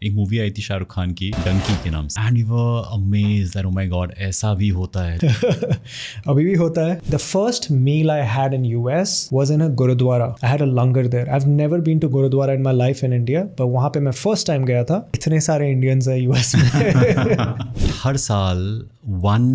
एक मूवी आई थी शाहरुख खान की डंकी के नाम से and we were amazed that oh my God ऐसा भी होता है। अभी भी होता है. The first meal I had in US was in a gurudwara. I had a langar there. I've never been to gurudwara in my life in India, but वहाँ पे मैं first time गया था. इतने सारे Indians हैं US में. हर साल 1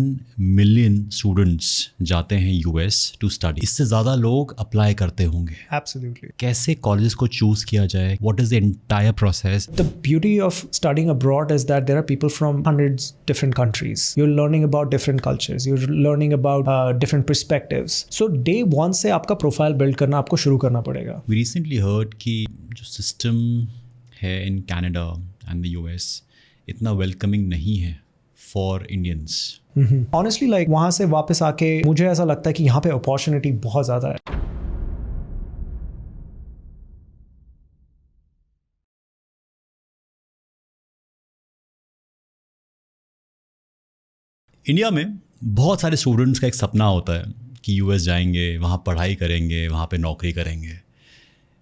मिलियन स्टूडेंट्स जाते हैं यूएस टू स्टडी. इससे ज़्यादा लोग अप्लाई करते होंगे. Absolutely. कैसे कॉलेज को चूज़ किया जाए? What is the entire process? The beauty of studying abroad is that there are people from hundreds different countries. You're learning about different cultures. You're learning about different perspectives. So day one से आपका profile build करना आपको शुरू करना पड़ेगा. We recently heard कि जो system है in Canada and the US इतना वेलकमिंग नहीं है फॉर इंडियंस. Honestly, like वहाँ से वापस आके मुझे ऐसा लगता है कि यहाँ पे अपॉर्चुनिटी बहुत ज़्यादा है. इंडिया में बहुत सारे स्टूडेंट्स का एक सपना होता है कि यूएस जाएंगे, वहाँ पढ़ाई करेंगे, वहाँ पे नौकरी करेंगे.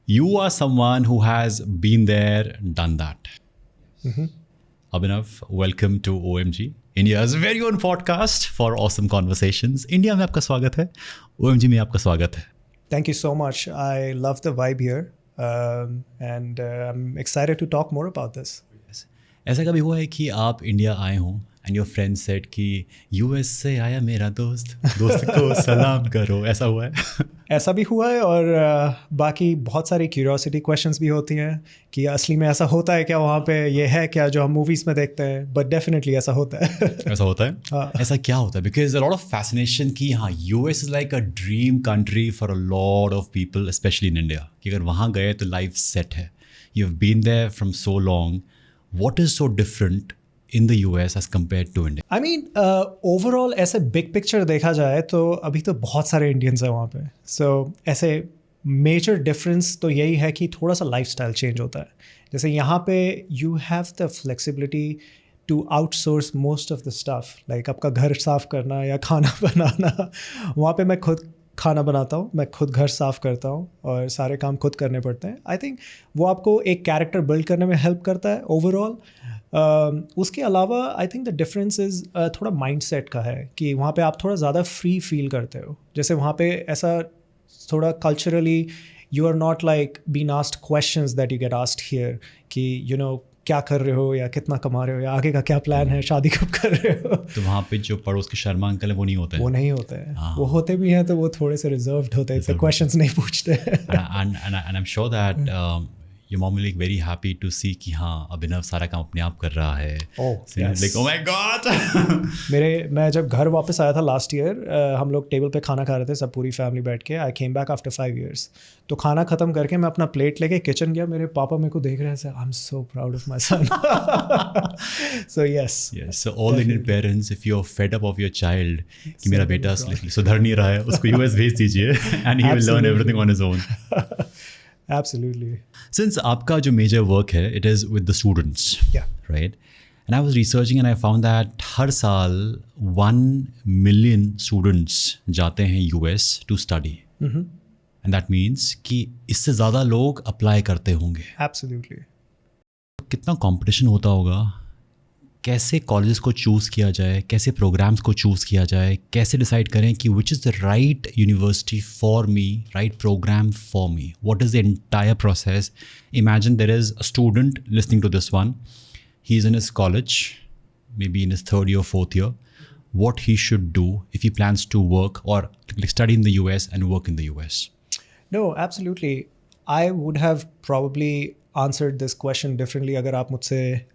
You are someone who has been there done that. Abhinav, welcome to OMG, India's very own podcast for awesome conversations. India में आपका स्वागत है, OMG में आपका स्वागत है. Thank you so much. I love the vibe here, and I'm excited to talk more about this. ऐसा कभी हुआ है कि आप इंडिया आए हों एंड योर फ्रेंड सेड कि यूएस से आया मेरा दोस्त को सलाम करो? ऐसा हुआ है? ऐसा भी हुआ है और बाकी बहुत सारी क्यूरियोसिटी क्वेश्चंस भी होती हैं कि असली में ऐसा होता है क्या, वहाँ पे ये है क्या जो हम मूवीज़ में देखते हैं. बट डेफिनेटली ऐसा होता है. ऐसा होता है? हाँ. ऐसा क्या होता है? Because a lot of fascination कि हाँ US is like a dream country for a lot of people specially in India, कि अगर वहाँ गए तो लाइफ सेट है. You have been there from so long. What is so different in the US as compared to India? I mean, overall ऐसे big picture देखा जाए तो अभी तो बहुत सारे इंडियंस हैं वहाँ पे. सो ऐसे मेजर डिफरेंस तो यही है कि थोड़ा सा लाइफस्टाइल चेंज होता है. जैसे यहाँ पे you have the flexibility to outsource most of the stuff, like आपका घर साफ़ करना या खाना बनाना. वहाँ पे मैं खुद खाना बनाता हूँ, मैं खुद घर साफ़ करता हूँ और सारे काम खुद करने पड़ते हैं. आई थिंक वो आपको एक कैरेक्टर बिल्ड करने में हेल्प करता है ओवरऑल. उसके अलावा I think the difference is थोड़ा माइंडसेट का है कि वहाँ पे आप थोड़ा ज़्यादा फ्री फील करते हो. जैसे वहाँ पे ऐसा थोड़ा culturally you are not like been asked questions that you get asked here कि यू नो क्या कर रहे हो या कितना कमा रहे हो या आगे का क्या प्लान है, शादी कब कर रहे हो. तो वहाँ पे जो पड़ोस के शर्मा अंकल है वो नहीं होते हैं? वो नहीं होते हैं. वो होते भी हैं तो वो थोड़े से रिजर्व्ड होते हैं, तो क्वेश्चंस नहीं पूछते. and I'm sure that your mom will be very happy to see कि हाँ अभिनव सारा काम अपने आप कर रहा है. Like oh my god. मैं जब घर वापस आया था लास्ट ईयर, हम लोग टेबल पे खाना खा रहे थे सब पूरी फैमिली बैठ के. आई केम बैक आफ्टर 5 years. तो खाना ख़त्म करके मैं अपना प्लेट लेके किचन गया. मेरे पापा मेरे को देख रहे थे. I am so proud of my son. So yes, so all Indian parents, if you're fed up of your child कि मेरा बेटा सुधर नहीं रहा है, उसको US भेज दीजिए and he will learn everything on his own. Absolutely. Since आपका जो major work है, it is with the students, Yeah. right? And I was researching and I found that हर साल 1 million students जाते हैं US to study. And that means कि इससे ज़्यादा लोग apply करते होंगे. Absolutely. कितना competition होता होगा? कैसे कॉलेजेस को चूज़ किया जाए, कैसे प्रोग्राम्स को चूज़ किया जाए, कैसे डिसाइड करें कि which is the right university for me, right programme for me? What is the entire process? Imagine there is a student listening to this one. He is in his college, maybe in his 3rd year, 4th year. What he should do if he plans to work or study in the US and work in the US? No, absolutely. I would have probably answered this question differently अगर आप मुझसे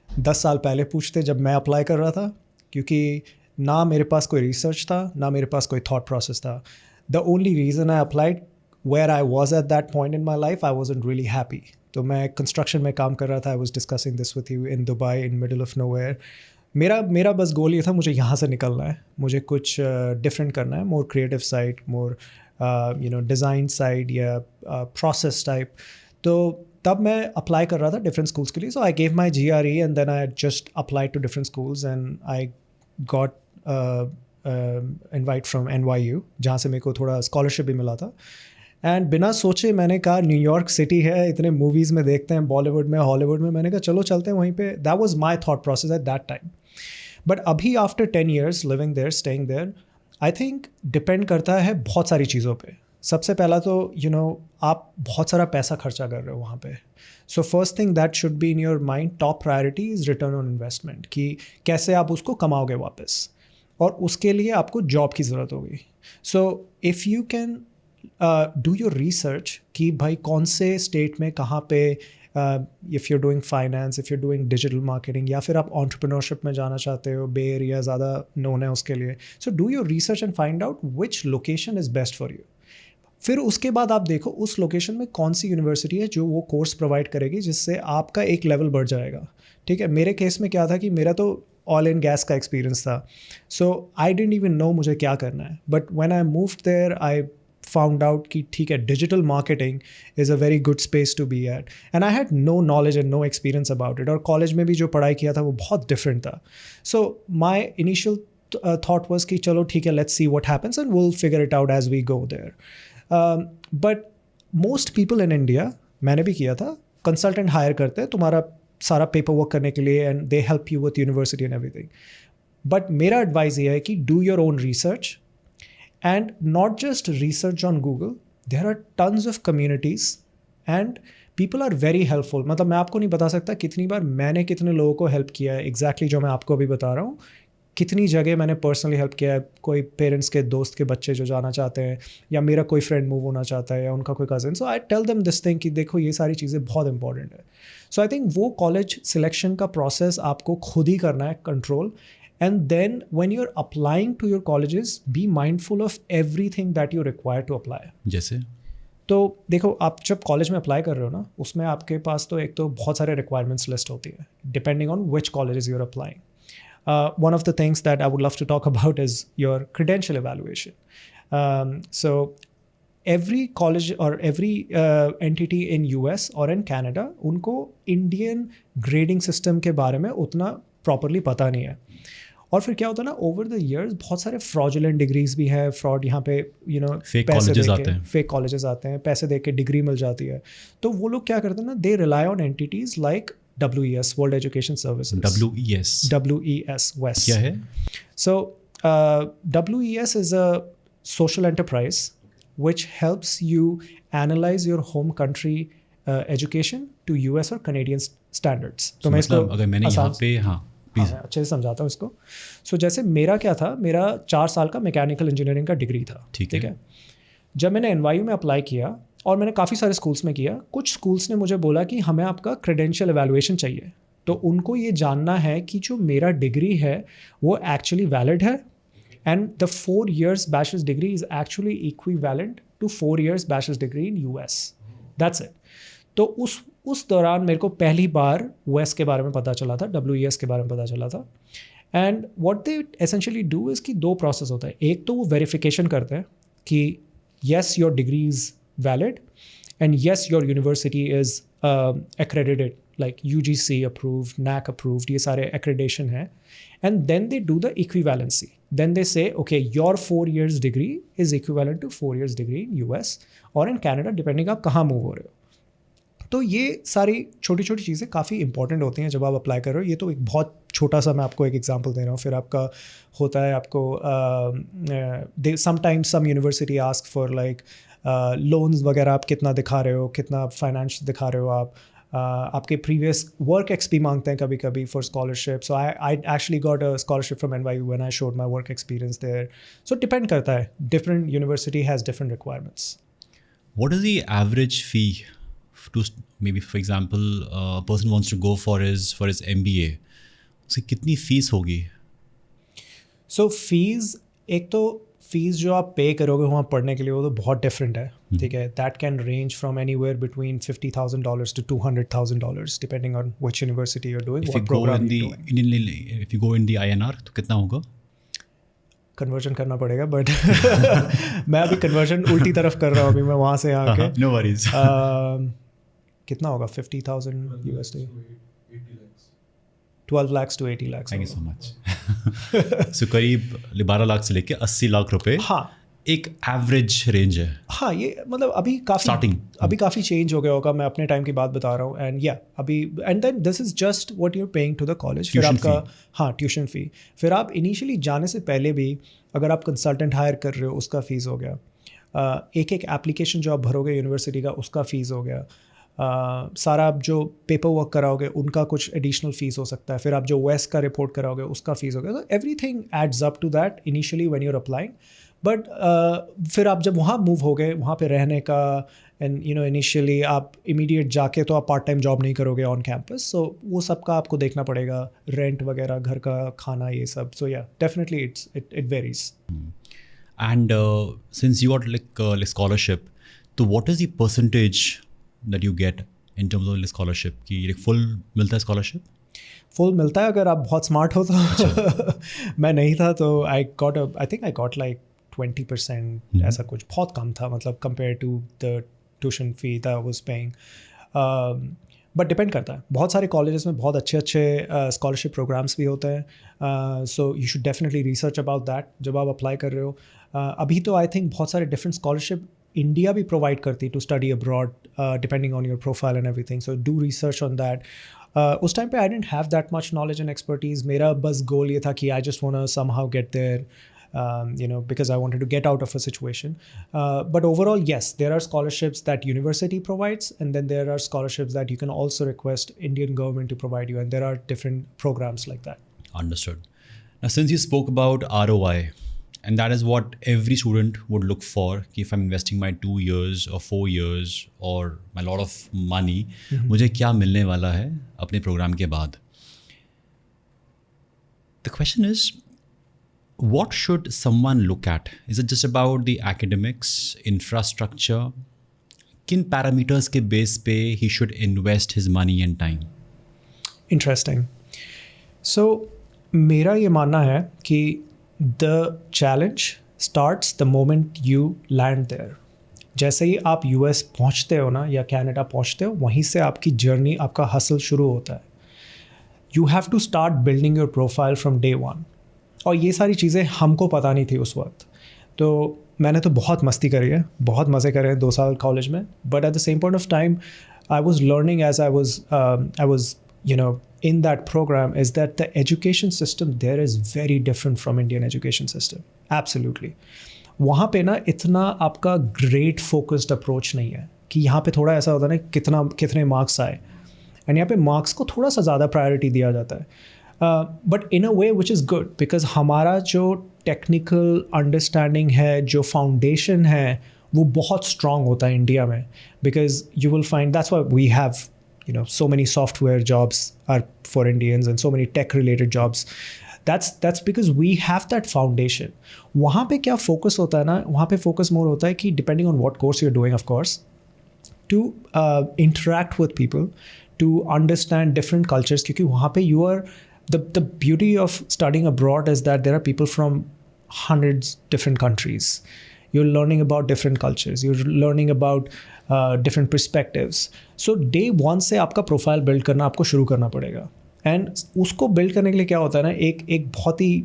10 साल पहले पूछते जब मैं apply कर रहा था, क्योंकि ना मेरे पास कोई रिसर्च था, ना मेरे पास कोई थॉट प्रोसेस था. The only reason I applied where I was at that point in my life, I wasn't really happy. तो मैं कंस्ट्रक्शन में काम कर रहा था. I was discussing this with you in Dubai in middle of nowhere. मेरा बस goal ये था, मुझे यहाँ से निकलना है, मुझे कुछ डिफरेंट करना है, मोर क्रिएटिव साइड, मोर डिज़ाइन साइड या प्रोसेस टाइप. तो तब मैं अप्लाई कर रहा था डिफरेंट स्कूल्स के लिए. So I gave my GRE and then I just applied to different schools and I got invite from NYU, जहाँ से मेरे को थोड़ा स्कॉलरशिप भी मिला था. एंड बिना सोचे मैंने कहा न्यूयॉर्क सिटी है, इतने मूवीज़ में देखते हैं, बॉलीवुड में, हॉलीवुड में, मैंने कहा चलो चलते हैं वहीं पे. That was my thought process at that time. But अभी after 10 years living there, staying there, I think depend करता है बहुत सारी चीज़ों पे. सबसे पहला तो आप बहुत सारा पैसा खर्चा कर रहे हो वहाँ पे. So first thing that should be in your mind, top priority is return on investment, कि कैसे आप उसको कमाओगे वापस, और उसके लिए आपको जॉब की ज़रूरत होगी. So if you can do your research कि भाई कौन से स्टेट में कहाँ पे, if you doing finance, if you doing digital marketing, या फिर आप एंटरप्रेन्योरशिप में जाना चाहते हो, बे एरिया ज़्यादा नोन है उसके लिए. So do your research and find out which location is best for you. फिर उसके बाद आप देखो उस लोकेशन में कौन सी यूनिवर्सिटी है जो वो कोर्स प्रोवाइड करेगी, जिससे आपका एक लेवल बढ़ जाएगा. ठीक है, मेरे केस में क्या था कि मेरा तो ऑयल एंड गैस का एक्सपीरियंस था. So I didn't even know मुझे क्या करना है. But when I moved there, I found out कि ठीक है, digital marketing is a very good space to be at. And I had no knowledge and no experience about it, और college में भी जो पढ़ाई किया था वो बहुत डिफरेंट था. So my initial thought was कि चलो ठीक है, let's see what happens and will figure it out as we go there. But most people in India, मैंने भी किया था, कंसल्टेंट हायर करते हैं तुम्हारा सारा पेपर वर्क करने के लिए, and they help you with university and everything. But मेरा एडवाइस ये है कि do your own research, and not just research on Google. There are tons of communities and people are very helpful. मतलब मैं आपको नहीं बता सकता कितनी बार मैंने कितने लोगों को हेल्प किया है, एग्जैक्टली जो मैं आपको अभी बता रहा हूँ. कितनी जगह मैंने पर्सनली हेल्प किया है. कोई पेरेंट्स के दोस्त के बच्चे जो जाना चाहते हैं, या मेरा कोई फ्रेंड मूव होना चाहता है, या उनका कोई cousin. So I tell them this thing कि देखो ये सारी चीज़ें बहुत इंपॉर्टेंट है. सो आई थिंक वो कॉलेज सिलेक्शन का प्रोसेस आपको खुद ही करना है, control. And then when you are applying to your colleges, be mindful of everything that you require to apply. जैसे तो देखो, आप जब कॉलेज में अप्लाई कर रहे हो ना, उसमें आपके पास तो एक तो बहुत सारे रिक्वायरमेंट्स लिस्ट होती है, depending on which colleges you are applying. One of the things that I would love to talk about is your credential evaluation. So every college or every entity in US or in Canada, उनको Indian grading system के बारे में उतना properly पता नहीं है. और फिर क्या होता है ना, ओवर द ईयर्स बहुत सारे फ्रॉडुलेंट डिग्रीज भी है, फ्रॉड यहाँ पे फेक कॉलेजेस आते हैं, फेक कॉलेजेस आते हैं, पैसे दे के डिग्री मिल जाती है. तो वो लोग क्या करते हैं ना, they rely on entities like WES, World Education Services. WES, WES. क्या है? So, WES is a social enterprise which helps you analyze your home country education to US or Canadian standards. तो मैं इसको अगर मैंने यहाँ पे प्लीज़ अच्छे से समझाता हूँ इसको. So, जैसे मेरा क्या था, मेरा 4 साल का मैकेनिकल इंजीनियरिंग का डिग्री था. ठीक है. जब मैंने NYU में अप्लाई किया, और मैंने काफ़ी सारे स्कूल्स में किया, कुछ स्कूल्स ने मुझे बोला कि हमें आपका क्रेडेंशियल एवेलुएशन चाहिए. तो उनको ये जानना है कि जो मेरा डिग्री है वो एक्चुअली वैलिड है, and the 4 years bachelor's degree is actually equivalent to 4 years bachelor's degree in US. That's it. तो उस दौरान मेरे को पहली बार US के बारे में पता चला था, WES के बारे में पता चला था. And what they essentially do is कि 2 प्रोसेस होता है. एक तो वो वेरिफिकेशन करते हैं कि yes your degree is valid, and yes your university is accredited, like UGC approved, NAC approved, ये सारे accreditation है. And then they do the equivalency. Then they say okay, your 4 years degree is equivalent to 4 years degree in US or in Canada, depending आप कहाँ move हो रहे हो. तो ये सारी छोटी छोटी चीज़ें काफ़ी इंपॉर्टेंट होती हैं जब आप अप्लाई कर रहे हो. ये तो एक बहुत छोटा सा मैं आपको एक एग्जांपल दे रहा हूँ. फिर आपका होता है, आपको sometimes some university ask for like loans वगैरह, आप कितना दिखा रहे हो, कितना फाइनेंस दिखा रहे हो आप, आपके प्रीवियस वर्क एक्स भी मांगते हैं कभी कभी for scholarship. So I actually got a scholarship from NYU when I showed my work experience there. So depend करता है, different university has different requirements. What is the average fee to, maybe for example a person wants to go for his MBA, उसकी कितनी fees होगी? सो fees, एक तो fees जो आप पे करोगे वहाँ पढ़ने के लिए वो तो बहुत डिफरेंट है. ठीक है. That can range from anywhere between $50,000 to $200,000 depending on which university you are doing, what program you are doing. If you go in the INR तो कितना होगा? कन्वर्जन करना पड़ेगा, बट मैं अभी कन्वर्जन उल्टी तरफ कर रहा हूँ अभी मैं वहाँ से आके. No worries. कितना होगा? 50,000 USD, 12 lakhs to 80 lakhs. Thank you so much. So करीब 12 लाख से लेके 80 लाख रुपए. हाँ, एक एवरेज रेंज है हाँ, ये मतलब स्टार्टिंग? अभी काफ़ी चेंज हो गया होगा, मैं अपने टाइम की बात बता रहा हूँ. एंड या अभी and then this is just what you are paying to the college. फिर Tuition आपका हाँ ट्यूशन फ़ी. फिर आप इनिशियली जाने से पहले भी अगर आप कंसल्टेंट हायर कर रहे हो उसका फ़ीस हो गया. एक एप्लीकेशन जो आप भरोगे यूनिवर्सिटी का उसका फ़ीस हो गया. सारा आप जो पेपर वर्क कराओगे उनका कुछ एडिशनल फ़ीस हो सकता है. फिर आप जो वेस्ट का रिपोर्ट कराओगे उसका फ़ीस हो गया. तो everything adds up to that initially when you are applying. But फिर आप जब वहाँ मूव हो गए, वहाँ पे रहने का एंड यू नो इनिशियली आप इमीडिएट जाके तो आप पार्ट टाइम जॉब नहीं करोगे ऑन कैंपस. सो वो सब का आपको देखना पड़ेगा, रेंट वगैरह, घर का खाना, ये सब. सो या definitely it varies. And since you got like scholarship, so what is the percentage that you get in terms of scholarship? कि like full मिलता है scholarship? फुल मिलता है अगर आप बहुत स्मार्ट हो तो. मैं नहीं था तो I think I got like 20%. ऐसा कुछ बहुत कम था मतलब compare to the tuition fee that I was paying. But depend करता है. बहुत सारे कॉलेजेस में बहुत अच्छे स्कॉलरशिप प्रोग्राम्स भी होते हैं. So you should definitely research about that जब आप अप्लाई कर रहे हो. अभी तो आई थिंक बहुत सारे डिफरेंट स्कॉलरशिप इंडिया भी प्रोवाइड करती है to study abroad depending on your profile and everything. So do research on that. उस टाइम पे I didn't have that much knowledge and expertise. मेरा बस गोल ये था कि I just want to somehow get there, you know, because I wanted to get out of a situation. But overall, yes, there are scholarships that university provides, and then there are scholarships that you can also request Indian government to provide you, and there are different programs like that. Understood. Now, since you spoke about ROI, and that is what every student would look for, if I'm investing my 2 years or 4 years or my lot of money, मुझे क्या मिलने वाला है अपने programme के बाद. The question is, what should someone look at? Is it just about the academics, infrastructure? किन parameters के base पे he should invest his money and time? Interesting. So मेरा ये मानना है कि the challenge starts the moment you land there. जैसे ही आप US पहुँचते हो ना या कनाडा पहुँचते हो, वहीं से आपकी जर्नी, आपका हसल शुरू होता है. You have to start building your profile from day one. और ये सारी चीज़ें हमको पता नहीं थी उस वक्त. तो मैंने तो बहुत मस्ती करी है, बहुत मज़े करे हैं 2 साल कॉलेज में. But at the same point of time I was learning as I was you know in that program is that the education system there is very different from Indian education system. Absolutely. वहाँ पे ना इतना आपका grade focused approach नहीं है कि यहाँ पे थोड़ा ऐसा होता है ना कितने मार्क्स आए, एंड यहाँ पे मार्क्स को थोड़ा सा ज़्यादा प्रायोरिटी दिया जाता है. But in a way which is good because हमारा जो टेक्निकल अंडरस्टैंडिंग है, जो फाउंडेशन है, वो बहुत स्ट्रॉन्ग होता है इंडिया में. Because you will find that's why we have you know so many software jobs are for Indians and so many tech related jobs. That's because we have that foundation. वहाँ पे क्या focus होता है ना, वहाँ पे focus more होता है कि depending on what course you're doing, of course, to interact with people, to understand different cultures. क्योंकि वहाँ पे you are the beauty of studying abroad is that there are people from hundreds different countries. You're learning about different cultures. You're learning about different perspectives. So day one से आपका profile build करना आपको शुरू करना पड़ेगा. And उसको build करने के लिए क्या होता है ना, एक बहुत ही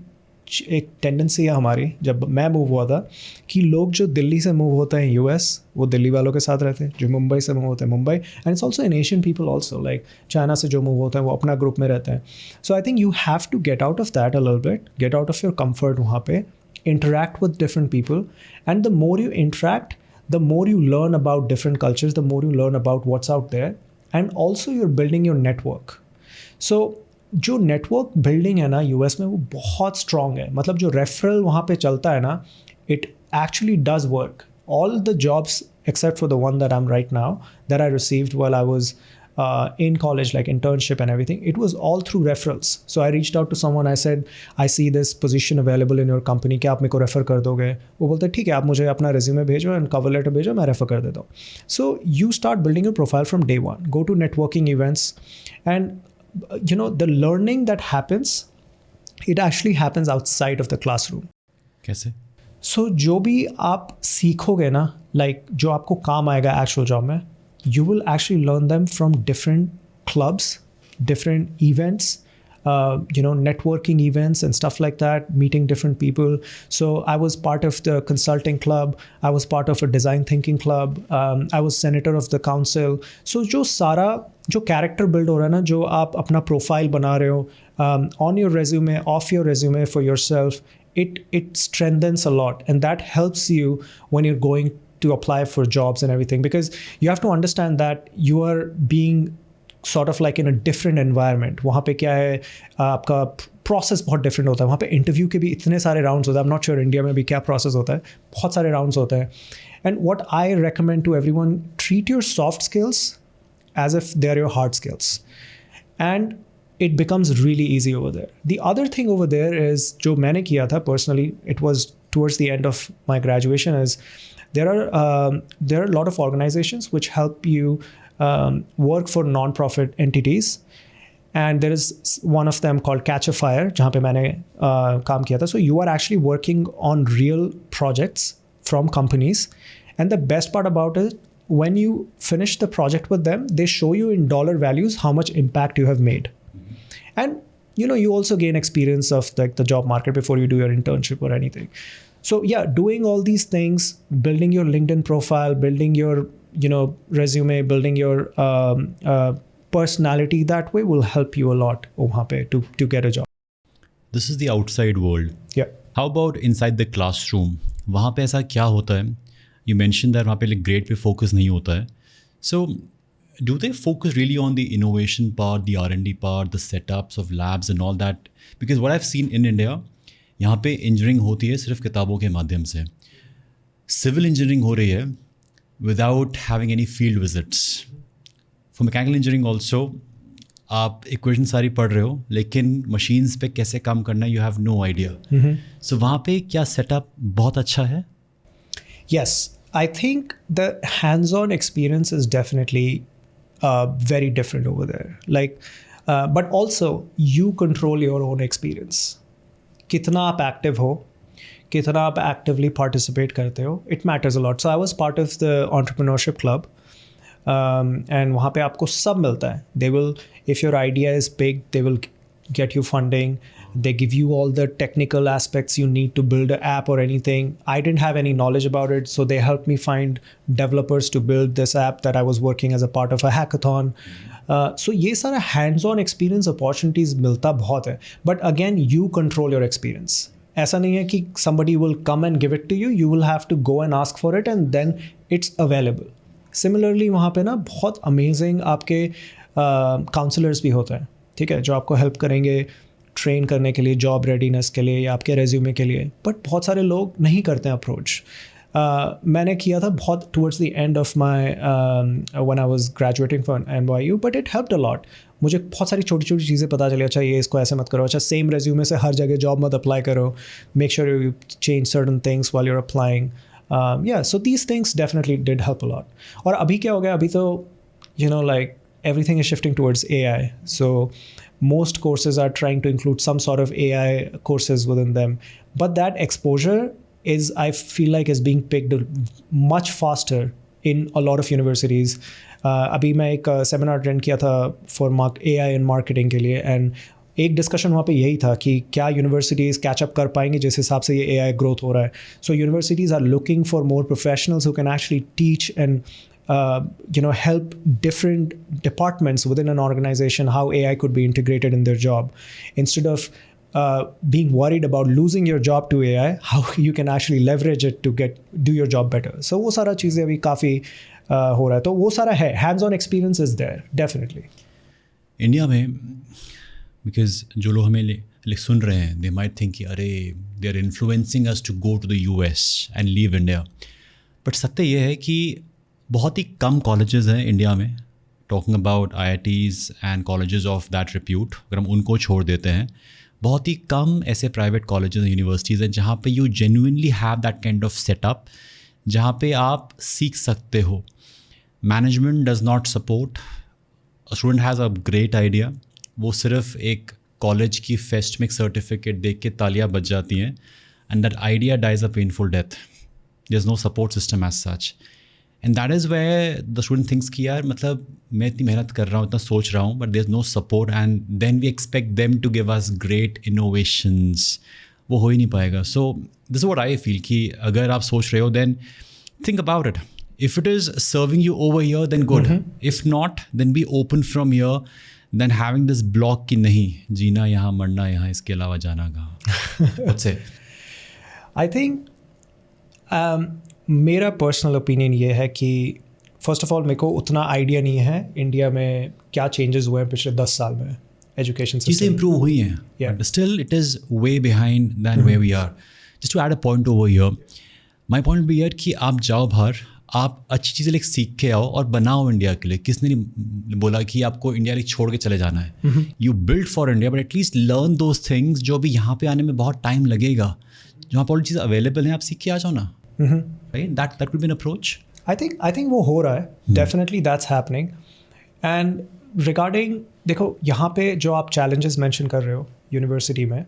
एक टेंडेंसी है हमारी जब मैं मूव हुआ था कि लोग जो दिल्ली से मूव होते हैं US, वो दिल्ली वालों के साथ रहते हैं. जो मुंबई से मूव होते हैं Mumbai, and it's also in Asian people also, like China से जो मूव होते हैं वो अपना ग्रुप में रहते हैं. So I think you have to get out of that a little bit, get out of your comfort. वहाँ पे interact with different people, and the more you interact, the more you learn about different cultures, the more you learn about what's out there, and also you're building your network. So जो network building है ना US में वो बहुत strong है. मतलब जो referral वहाँ पे चलता है ना, it actually does work. All the jobs except for the one that I'm right now that I received while I was in college, like internship and everything, it was all through referrals. So I reached out to someone, I said, I see this position available in your company, क्या आप मेरे को refer कर दोगे? वो बोलते ठीक है, आप मुझे अपना रेज्यूमे भेजो एंड कवर लेटर भेजो, मैं रेफ़र कर देता हूँ. So you start building your profile from day one. Go to networking events, and you know the learning that happens, it actually happens outside of the classroom. कैसे? So जो भी आप सीखोगे ना, like जो आपको काम आएगा actual job में, you will actually learn them from different clubs, different events, networking events and stuff like that, meeting different people. So I was part of the consulting club, I was part of a design thinking club, I was senator of the council. So जो character build हो रहा है ना, जो आप अपना profile बना रहे हो on your resume, of your resume for your self, it strengthens a lot, and that helps you when you're going to apply for jobs and everything, because you have to understand that you are being sort of like in a different environment. वहाँ पे क्या है, आपका process बहुत different होता है. वहाँ पे इंटरव्यू के भी इतने सारे राउंड्स होते हैं. I am not sure India में भी क्या प्रोसेस होता है, बहुत सारे राउंड्स होते हैं. And what I recommend to everyone, treat your soft skills as if they are your hard skills, and it becomes really easy over there. The other thing over there is, jo maine kiya tha personally, it was towards the end of my graduation, is there are a lot of organizations which help you work for non-profit entities, and there is one of them called Catch a Fire, jahan pe maine kaam kiya tha. So you are actually working on real projects from companies, and the best part about it, when you finish the project with them, they show you in dollar values how much impact you have made. And you also gain experience of like the job market before you do your internship or anything. So yeah, doing all these things, building your LinkedIn profile, building your resume, building your personality, that way will help you a lot to get a job. This is the outside world. Yeah. How about inside the classroom? वहाँ पे ऐसा क्या होता है? You mentioned that वहाँ पे grade पे focus नहीं होता है. So do they focus really on the innovation part, the R&D part, the setups of labs and all that? Because what I've seen in India, यहाँ पे engineering होती है सिर्फ किताबों के माध्यम से. Civil engineering हो रही है without having any field visits. For mechanical engineering also, आप equation सारी पढ़ रहे हो, लेकिन machines पे कैसे काम करना है, you have no idea. So वहाँ पे क्या setup बहुत अच्छा है? Yes, I think the hands-on experience is definitely very different over there. Like, but also you control your own experience. कितना आप active हो, कितना आप actively participate करते हो, it matters a lot. So I was part of the entrepreneurship club, and वहाँ पे आपको सब मिलता है. They will, if your idea is big, they will get you funding. They give you all the technical aspects you need to build an app or anything. I didn't have any knowledge about it, so they helped me find developers to build this app that I was working as a part of a hackathon. So ये सारा hands-on experience opportunities मिलता बहुत है. But again, you control your experience. ऐसा नहीं है कि somebody will come and give it to you. You will have to go and ask for it, and then it's available. Similarly, वहाँ पे ना बहुत amazing आपके counselors भी होते हैं, ठीक है, जो आपको help करेंगे ट्रेन करने के लिए, जॉब रेडीनेस के लिए या आपके रेज्यूमे के लिए. बट बहुत सारे लोग नहीं करते हैं अप्रोच. मैंने किया था बहुत towards the end of my when I was graduating for NYU, but it helped a lot. मुझे बहुत सारी छोटी छोटी चीज़ें पता चली. अच्छा, ये इसको ऐसे मत करो, अच्छा सेम रेज्यूमे से हर जगह जॉब मत अप्लाई करो, make sure you change certain things while you are applying. So these things definitely did help a lot. और अभी क्या हो गया, अभी तो like everything is shifting towards AI. So most courses are trying to include some sort of AI courses within them. But that exposure is, I feel like, is being picked much faster in a lot of universities. अभी मैं एक seminar attend किया था for AI in marketing के लिए, and एक discussion वहाँ पे यही था कि क्या यूनिवर्सिटीज़ कैचअप कर पाएंगे जिस हिसाब से ये AI ग्रोथ हो रहा है. So universities are looking for more professionals who can actually teach and help different departments within an organization how AI could be integrated in their job, instead of being worried about losing your job to AI, how you can actually leverage it to do your job better. So वो सारा चीज़ें अभी काफ़ी हो रहा है. तो वो सारा है, hands-on experience is there definitely. India में, because जो लोग हमें सुन रहे हैं, they might think कि अरे they are influencing us to go to the US and leave India. But सत्य ये है कि बहुत ही कम कॉलेजेस हैं इंडिया में, talking about IITs and colleges of that repute. अगर हम उनको छोड़ देते हैं, बहुत ही कम ऐसे प्राइवेट कॉलेजेस एंड यूनिवर्सिटीज़ हैं जहाँ पे you genuinely have that kind of setup, जहाँ पे आप सीख सकते हो. Management does not support. Student has a great idea, वो सिर्फ एक कॉलेज की फेस्ट में सर्टिफिकेट देख के तालियां बज जाती हैं, and that idea dies a painful death. There is no support system as such. And that is where the student thinks कि यार मतलब मैं इतनी मेहनत कर रहा हूँ, इतना सोच रहा हूँ, but there is no support and then we expect them to give us great innovations. वो हो ही नहीं पाएगा. So this is what I feel कि अगर आप सोच रहे हो then think about it. If it is serving you over here, then good. If not, then be open from here. Then having this block कि नहीं जीना यहाँ मरना यहाँ इसके अलावा जाना कहाँ. What's it? I think मेरा पर्सनल ओपिनियन ये है कि फर्स्ट ऑफ ऑल मेरे को उतना आइडिया नहीं है इंडिया में क्या चेंजेस हुए हैं पिछले 10 साल में एजुकेशन सिस्टम. चीज़ें improve हुई हैं, but still it is way behind than where we are. Just to add a point over here, my point भी यार कि आप जाओ बाहर, आप अच्छी चीज़ें लाइक सीख के आओ और बनाओ इंडिया के लिए. किसने नहीं बोला कि आपको इंडिया लाइक छोड़ के चले जाना है. You build for India, but at least learn those things जो भी यहाँ पे आने में बहुत टाइम लगेगा. जहाँ पर चीज़ अवेलेबल है आप सीख के आ जाओ ना. Right, that would be an approach. I think वो हो रहा है. Definitely that's happening. And regarding देखो यहाँ पे जो आप चैलेंजेस मेंशन कर रहे हो यूनिवर्सिटी में,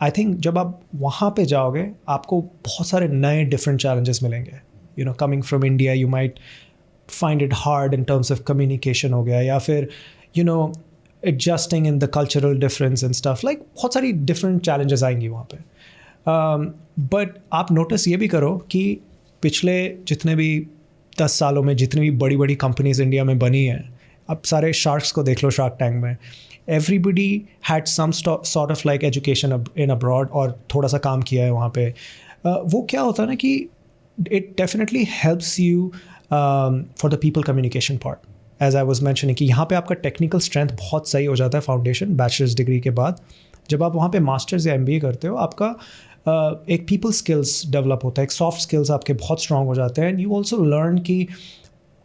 आई थिंक जब आप वहाँ पे जाओगे आपको बहुत सारे नए डिफरेंट चैलेंजेस मिलेंगे. You know, coming from India you might find it hard in terms of communication हो गया, या फिर you know adjusting in the cultural difference and stuff. Like बहुत सारी डिफरेंट चैलेंजेस आएंगी वहाँ पे. बट आप नोटिस ये भी करो कि पिछले जितने भी 10 सालों में जितनी भी बड़ी बड़ी कंपनीज इंडिया में बनी हैं, अब सारे शार्क्स को देख लो शार्क टैंक में, everybody had some sort of like education in abroad और थोड़ा सा काम किया है वहाँ पे. वो क्या होता है ना कि it definitely helps you for the people communication part. As I was mentioning कि यहाँ पे आपका technical strength बहुत सही हो जाता है फाउंडेशन बैचलर्स डिग्री के बाद. जब आप वहाँ पे मास्टर्स या MBA करते हो आपका एक people skills डेवलप होता है, एक सॉफ्ट स्किल्स आपके बहुत स्ट्रांग हो जाते हैं. एंड यू ऑल्सो लर्न कि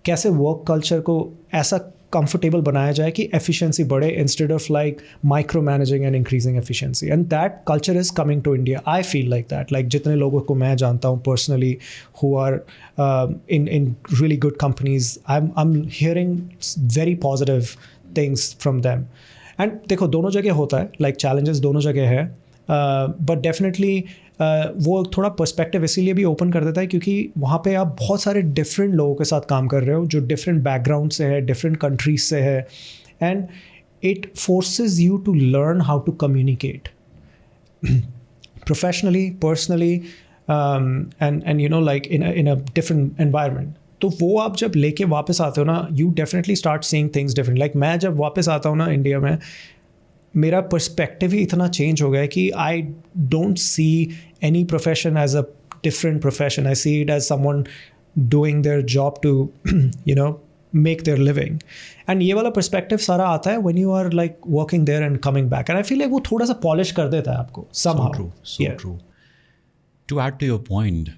कैसे वर्क कल्चर को ऐसा कंफर्टेबल बनाया जाए कि एफिशिएंसी बढ़े instead of like micro managing and increasing efficiency. And that culture is coming to India. I feel like that. Like जितने लोगों को मैं जानता हूँ personally who are in really good companies, I am hearing very positive things from them. And देखो दोनों जगह होता है, लाइक चैलेंजेस दोनों जगह है, बट डेफिनेटली वो थोड़ा पर्सपेक्टिव इसीलिए भी ओपन कर देता है क्योंकि वहाँ पे आप बहुत सारे डिफरेंट लोगों के साथ काम कर रहे हो जो डिफरेंट बैकग्राउंड से है, डिफरेंट कंट्रीज से है. And it forces you to learn how to communicate professionally, personally, and you know like in a different environment. तो वो आप जब लेके वापस आते हो ना, you definitely start seeing things different. Like मैं जब वापस आता हूँ ना इंडिया में, मेरा पर्सपेक्टिव ही इतना चेंज हो गया है कि I don't see any profession as a different profession. I see it as someone doing their job to you know make their living. And ये वाला पर्सपेक्टिव सारा आता है when you are like working there and coming back. And I feel like वो थोड़ा सा polish कर देता है आपको somehow. So true. To add to your point,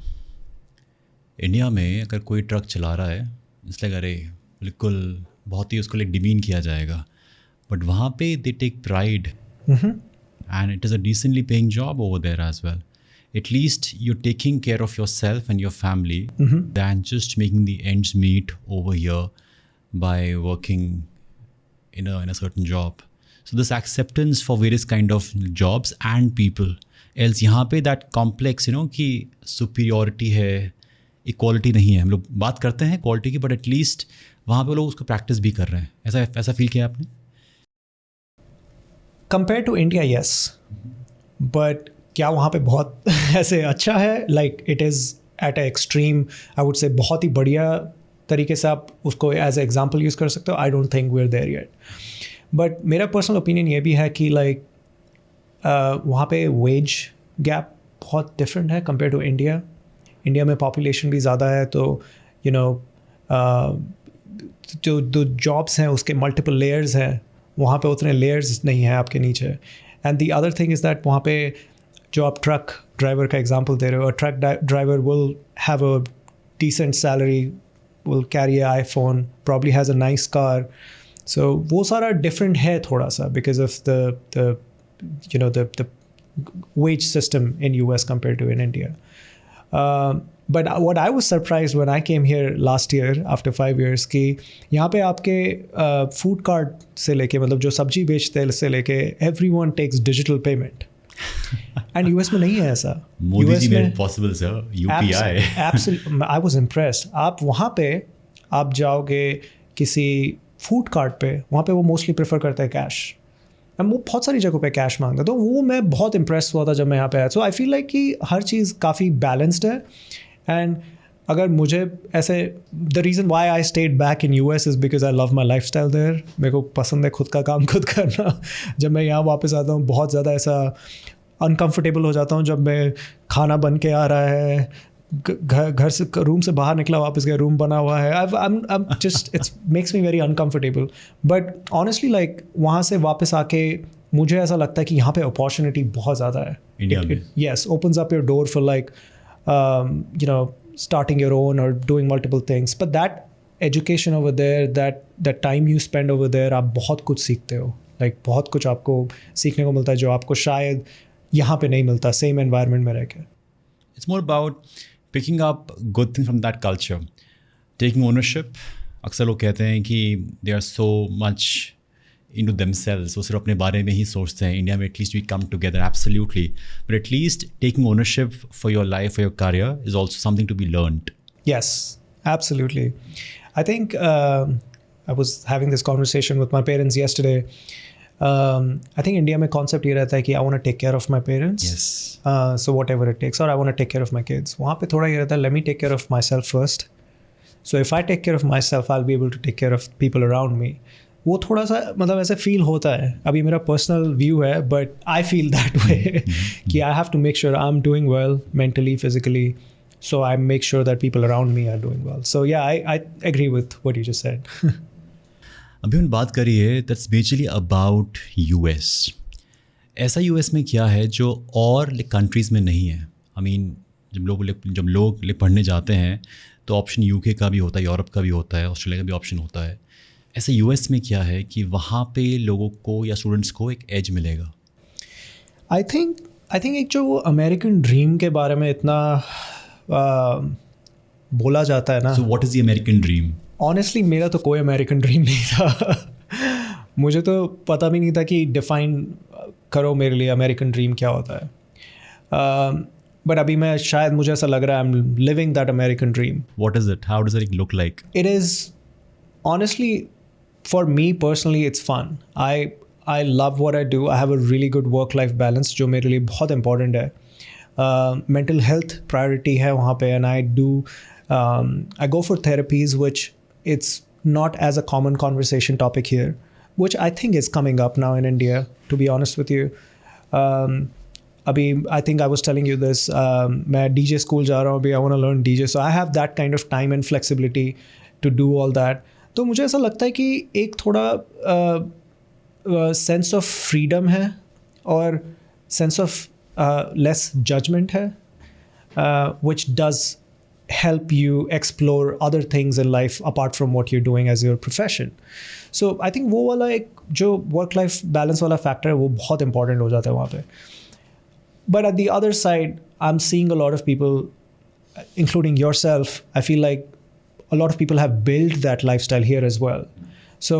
India में अगर कोई ट्रक चला रहा है इसलिए अरे बिल्कुल बहुत ही उसको लाइक डिमीन किया जाएगा, बट वहाँ पे they take pride and it is a decently paying job over there as well. At least you're taking care of yourself and your family than just making the ends meet over here by working in a certain job. So this acceptance for various kind of jobs and people. Else यहाँ पे that complex कि superiority है, equality नहीं है. हम लोग बात करते हैं quality की, but at least वहाँ पे लोग उसको practice भी कर रहे हैं. ऐसा feel किया आपने? Compared to India, yes. But क्या वहाँ पे बहुत ऐसे अच्छा है? Like it is at a extreme, I would say बहुत ही बढ़िया तरीके से आप उसको एज ए एग्जाम्पल यूज़ कर सकते हो. I don't think we are there yet. But मेरा पर्सनल ओपिनियन ये भी है कि लाइक वहाँ पे वेज गैप बहुत डिफरेंट है कंपेयर टू इंडिया. इंडिया में पॉपुलेशन भी ज़्यादा है, तो यू नो जो जॉब्स हैं उसके मल्टीपल लेयर्स हैं. वहाँ पे उतने लेयर्स नहीं हैं आपके नीचे. And the other thing is that वहाँ पे जो आप ट्रक ड्राइवर का एग्जांपल दे रहे हो, truck driver will have a decent salary, will carry a iPhone, probably has a nice car. So वो सारा डिफरेंट है थोड़ा सा because of the you know the wage system in US compared to in India. But what I was surprised when I came here last year after 5 years कि यहाँ पे आपके food cart से लेके मतलब जो सब्जी बेचते हैं से लेके everyone takes digital payment. And US में नहीं है ऐसा. मोदी US जी में made possible sir, UPI. Absolutely, I was impressed. आप वहाँ पे आप जाओगे किसी फूड कार्ट पे, वहाँ पे वो मोस्टली प्रेफर करते हैं कैश. वो बहुत सारी जगहों पे कैश मांगते हैं, तो वो मैं बहुत इम्प्रेस हुआ था जब मैं यहाँ पे आया. सो आई फील लाइक कि हर चीज़ काफ़ी बैलेंस्ड है. एंड अगर मुझे ऐसे, the reason why I stayed back in US is because I love my lifestyle there. मेरे को पसंद है खुद का काम खुद करना. जब मैं यहाँ वापस आता हूँ बहुत ज़्यादा ऐसा अनकम्फर्टेबल हो जाता हूँ जब मैं खाना बन के आ रहा है, घर से रूम से बाहर निकला वापस गया रूम बना हुआ है. I'm just it's makes me very uncomfortable. But honestly like वहाँ से वापस आके मुझे ऐसा लगता है कि यहाँ पे अपॉर्चुनिटी बहुत ज़्यादा है इंडिया में. Yes, opens up your door for like starting your own or doing multiple things. But that education over there, that time you spend over there, आप बहुत कुछ सीखते हो. Like बहुत कुछ आपको सीखने को मिलता है जो आपको शायद यहाँ पे नहीं मिलता सेम एनवायरनमेंट में रह के. It's more about picking up good things from that culture, taking ownership. अक्सर लोग कहते हैं कि they are so much into themselves, वो सिर्फ अपने बारे में ही सोचते हैं. इंडिया में at least we come together, absolutely. But at least taking ownership for your life, for your career is also something to be learned. Yes, absolutely. I think I was having this conversation with my parents yesterday. I think India में concept ये रहता है कि I want to take care of my parents. Yes. So whatever it takes, or I want to take care of my kids. वहाँ पे थोड़ा ये रहता है, let me take care of myself first. So if I take care of myself, I'll be able to take care of people around me. वो थोड़ा सा मतलब ऐसे फील होता है. अभी मेरा पर्सनल व्यू है, but I feel that way कि I have to make sure I am doing well mentally, physically. So I make sure that people around me are doing well. So yeah, I agree with what you just said. अभी हम बात करिए that's majorly about US. ऐसा US में क्या है जो और कंट्रीज़ में नहीं है? आई मीन जब लोग पढ़ने जाते हैं तो ऑप्शन यूके का भी होता है, यूरोप का भी होता है, ऑस्ट्रेलिया का भी ऑप्शन होता है. ऐसे यूएस में क्या है कि वहाँ पे लोगों को या स्टूडेंट्स को एक एज मिलेगा? आई थिंक एक जो अमेरिकन ड्रीम के बारे में इतना बोला जाता है ना. So what is the American dream? Honestly मेरा तो कोई अमेरिकन ड्रीम नहीं था. मुझे तो पता भी नहीं था कि डिफाइन करो मेरे लिए अमेरिकन ड्रीम क्या होता है. बट अभी मैं शायद मुझे ऐसा लग रहा है I am living that American dream. What is it? How does it look like? It is honestly, for me personally, it's fun. I love what I do. I have a really good work-life balance, जो मेरे लिए बहुत important है. Mental health priority है वहाँ पे, and I do. I go for therapies, which it's not as a common conversation topic here, which I think is coming up now in India. To be honest with you, अभी I think I was telling you this. मैं DJ school जा रहा हूँ अभी. I want to learn DJ, so I have that kind of time and flexibility to do all that. तो मुझे ऐसा लगता है कि एक थोड़ा सेंस ऑफ फ्रीडम है और सेंस ऑफ लेस जजमेंट है, which does help you explore other things in life apart from what you're doing as your profession. So I think वो वाला एक जो work life balance वाला factor है वो बहुत important हो जाता है वहाँ पे. But at the other side, I'm seeing a lot of people, including yourself, I feel like a lot of people have built that lifestyle here as well. So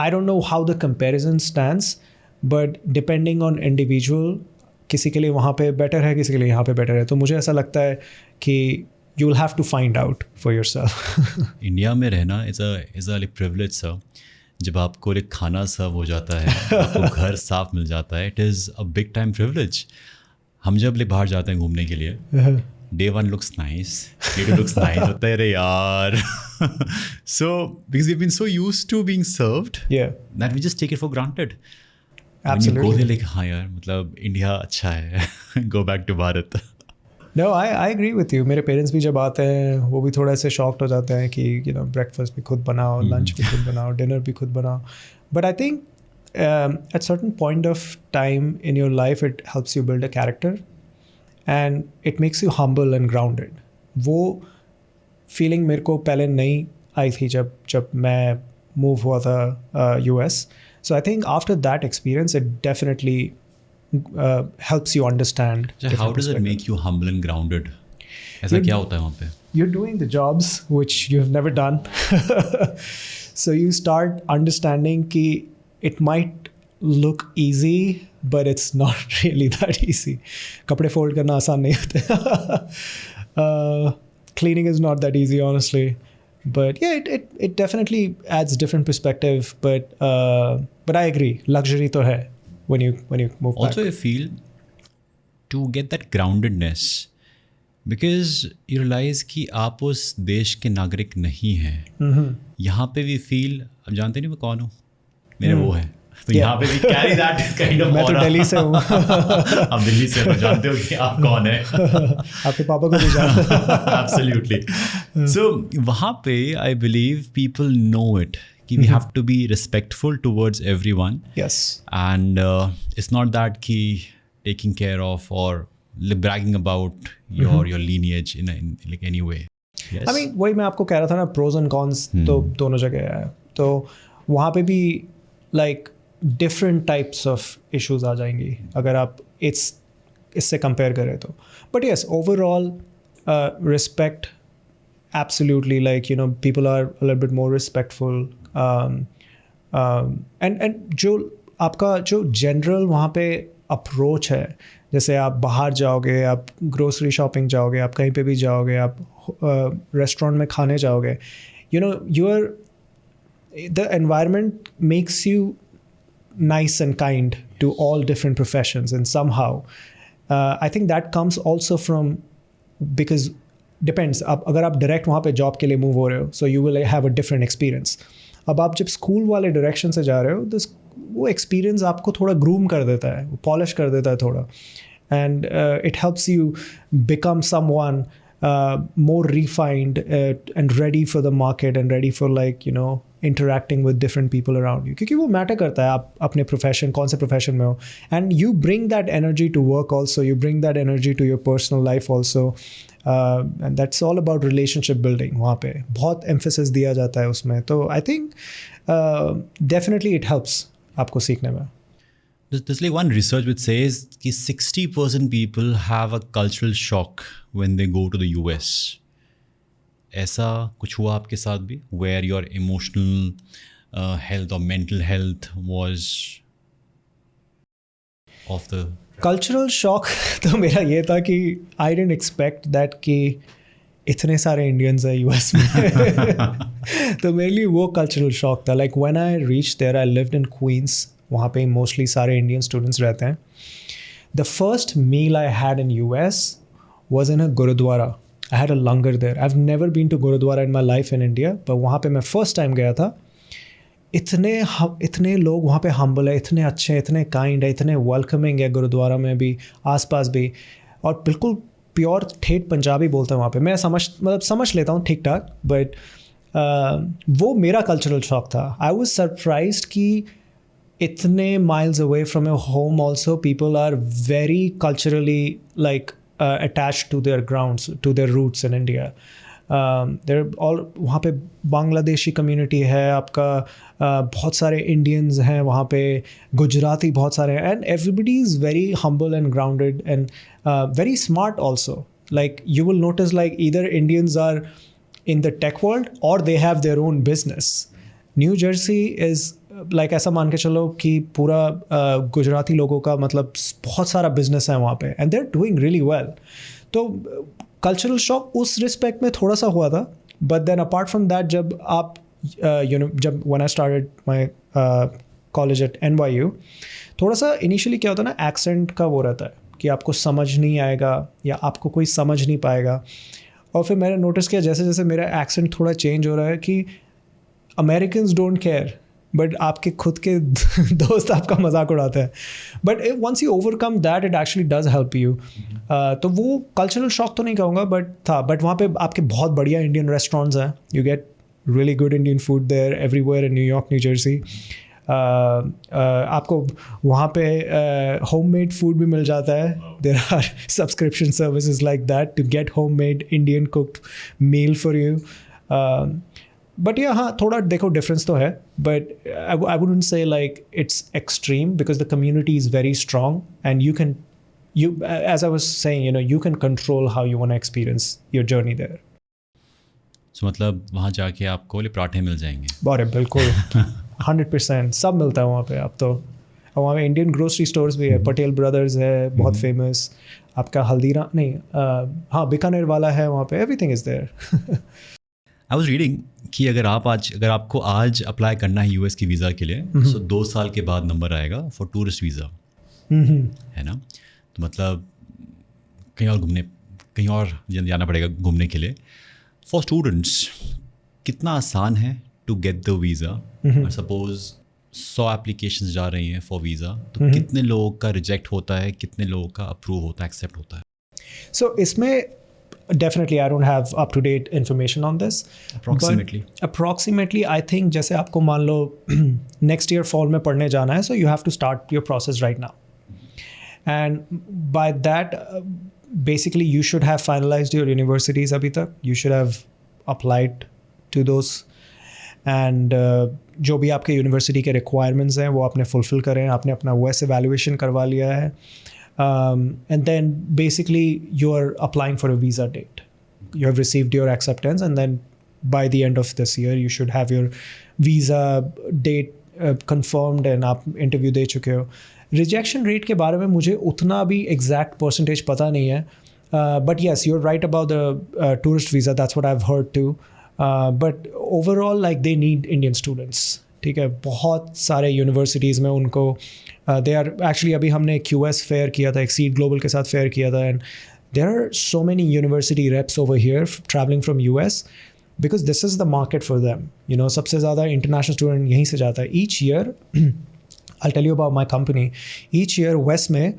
I don't know how the comparison stands, but depending on individual, किसी के लिए वहाँ पे better है, किसी के लिए यहाँ पे better है. तो मुझे ऐसा लगता है कि you will have to find out for yourself. India में रहना is a like privilege sir. जब आपको एक खाना सर्व हो जाता है, आपको घर साफ मिल जाता है, it is a big time privilege. हम जब बाहर जाते हैं घूमने के लिए, day 1 looks nice, day 2 looks nice, होता है अरे यार. So because we've been so used to being served, Yeah, that we just take it for granted. When you absolutely. go there like हाँ यार मतलब इंडिया अच्छा है, go back to Bharat. No, I agree with you. मेरे parents भी जब आते हैं वो भी थोड़ा से शॉक्ड हो जाते हैं कि ब्रेकफास्ट भी खुद बनाओ, लंच भी खुद बनाओ, डिनर भी खुद बनाओ. But I think at certain point of time in your life it helps you build a character and it makes you humble and grounded. वो फीलिंग मेरे को पहले नहीं आई थी जब मैं मूव हुआ था US. So I think after that experience it definitely helps you understand. So how does it make you humble and grounded? ऐसा क्या होता है वहाँ पे? You're doing the jobs which you've never done. So you start understanding कि it might look easy, but it's not really that easy. कपड़े fold करना आसान नहीं होता. Cleaning is not that easy, honestly. But yeah, it definitely adds different perspective. But I agree, luxury तो है when you move back. Also, I feel to get that groundedness, because you realize कि आप उस देश के नागरिक नहीं हैं. यहाँ पे भी फील, आप जानते नहीं मैं कौन हूँ, मेरे वो है. तो यहाँ पे भी carry that kind of मैं तो aura. दिल्ली से हूँ. आप दिल्ली से तो जानते हो कि आप कौन है. आपके पापा को भी जानते. Absolutely. So वहाँ पे I believe people know it कि we have to be respectful towards everyone. Yes. And it's not that कि taking care of or bragging about your lineage in like any way. Yes. I mean, वही मैं आपको कह रहा था ना, pros and cons तो दोनों जगह है. तो वहाँ पे भी like different types of issues आ जाएंगी अगर आप इससे compare करें तो. But yes, overall respect, absolutely, like, you know, people are a little bit more respectful. And जो आपका जो general वहाँ पे approach है, जैसे आप बाहर जाओगे, आप ग्रोसरी शॉपिंग जाओगे, आप कहीं पे भी जाओगे, आप रेस्टोरेंट में खाने जाओगे, you know, the environment makes you nice and kind to all different professions. And somehow I think that comes also from, because depends, अगर आप direct वहाँ पे job के लिए move हो रहे हो, so you will have a different experience. अब आप जब स्कूल वाले डायरेक्शन से जा रहे हो, वो एक्सपीरियंस आपको थोड़ा ग्रूम कर देता है, पॉलिश कर देता है थोड़ा, and it helps you become someone more refined and ready for the market and ready for, like, you know, interacting with different people around you. क्योंकि वो मैटर करता है आप अपने प्रोफेशन, कौन से प्रोफेशन में हो, and you bring that energy to work also, you bring that energy to your personal life also, and that's all about relationship building. वहाँ पे बहुत emphasis दिया जाता है उसमें. तो I think definitely it helps आपको सीखने में. There's like one research which says कि 60% people have a cultural shock when they go to the US. ऐसा कुछ हुआ आपके साथ भी, where your emotional health or mental health was off the cultural shock? तो मेरा ये था कि I didn't expect that कि इतने सारे इंडियंस हैं US में. तो मेरे लिए वो cultural shock था. Like when I reached there, I lived in Queens. वहाँ पे मोस्टली सारे इंडियन स्टूडेंट्स रहते हैं. The first meal I had in US was in a gurdwara. I had a langar there. I've never been to gurdwara in my life in India, but वहाँ पे मैं first time गया था. इतने लोग वहाँ पे हम्बल है, इतने अच्छे, इतने काइंड है, इतने वेलकमिंग है गुरुद्वारा में भी, आसपास भी, और बिल्कुल प्योर ठेठ पंजाबी बोलते हैं वहाँ पे. मैं समझ लेता हूँ ठीक ठाक, बट वो मेरा कल्चरल शॉक था. आई वॉज सरप्राइज्ड कि itne miles away from your home also people are very culturally like attached to their grounds, to their roots in India. They're all वहाँ पे बांग्लादेशी कम्युनिटी है आपका, बहुत सारे इंडियंस हैं वहाँ पे, गुजराती बहुत सारे हैं, and everybody is very humble and grounded and very smart also. Like you will notice like either Indians are in the tech world or they have their own business. New Jersey is like ऐसा मान के चलो कि पूरा गुजराती लोगों का मतलब बहुत सारा बिजनेस है वहाँ पे, and they're doing really well. तो कल्चरल शॉक उस रिस्पेक्ट में थोड़ा सा हुआ था. But then apart from that, जब आप यू नो जब when I started my college at NYU, थोड़ा सा इनिशियली क्या होता है ना, एक्सेंट का वो रहता है कि आपको समझ नहीं आएगा या आपको कोई समझ नहीं पाएगा. और फिर मैंने नोटिस किया जैसे जैसे मेरा एक्सेंट थोड़ा चेंज हो रहा है कि अमेरिकन्स डोंट केयर, बट आपके खुद के दोस्त आपका मजाक उड़ाते हैं. But once you overcome that, it actually does help you. तो वो कल्चरल शॉक तो नहीं कहूँगा बट था. बट वहाँ पे आपके बहुत बढ़िया इंडियन रेस्टोरेंट्स हैं. You get really good Indian food there everywhere in New York, new Jersey. आपको वहाँ पे होममेड फूड भी मिल जाता है. There are subscription services like that to get homemade Indian cooked meal for you. But yeah हाँ, थोड़ा देखो डिफरेंस तो है, but I wouldn't say like it's extreme because the community is very strong and you as I was saying, you know, you can control how you want to experience your journey there. So मतलब वहाँ जाके आपको पराठे मिल जाएंगे. अरे बिल्कुल 100% सब मिलता है वहाँ पे आप तो. और वहाँ पे इंडियन ग्रोसरी स्टोर्स भी है, पटेल ब्रदर्स है बहुत फेमस, आपका हल्दीराम नहीं हाँ बीकानेर वाला है वहाँ पे, everything is there. I was reading कि अगर आपको आज अप्लाई करना है यूएस की वीज़ा के लिए, सो 2 साल के बाद नंबर आएगा फॉर टूरिस्ट वीज़ा, है ना? तो मतलब कहीं और जाना पड़ेगा घूमने के लिए। फॉर स्टूडेंट्स कितना आसान है टू गेट द वीज़ा? और सपोज 100 एप्लीकेशंस जा रही हैं फॉर वीज़ा, तो कितने लोगों का रिजेक्ट होता है, कितने लोगों का अप्रूव होता है, एक्सेप्ट होता है? सो इसमें definitely I don't have up to date information on this. Approximately I think जैसे आपको मान लो next year fall में पढ़ने जाना है, so you have to start your process right now, and by that basically you should have finalized your universities अभी तक, you should have applied to those, and जो भी आपके यूनिवर्सिटी के रिक्वायरमेंट्स हैं वो आपने फुलफिल करें, आपने अपना OS evaluation करवा लिया है, and then basically you're applying for a visa date. You have received your acceptance, and then by the end of this year you should have your visa date confirmed and आप interview दे चुके हो. Rejection rate के बारे में मुझे उतना भी exact percentage पता नहीं है, but yes, you're right about the tourist visa. That's what I've heard too. But overall, like they need Indian students. ठीक है, बहुत सारे यूनिवर्सिटीज़ में उनको दे आर एक्चुअली, अभी हमने QS फेयर किया था, एक्सीड ग्लोबल के साथ फेयर किया था, and there are so many university reps over here travelling from US because this is the market for them, you know, सबसे ज़्यादा इंटरनेशनल स्टूडेंट यहीं से जाता है each year. I'll tell you about my company. Each year West में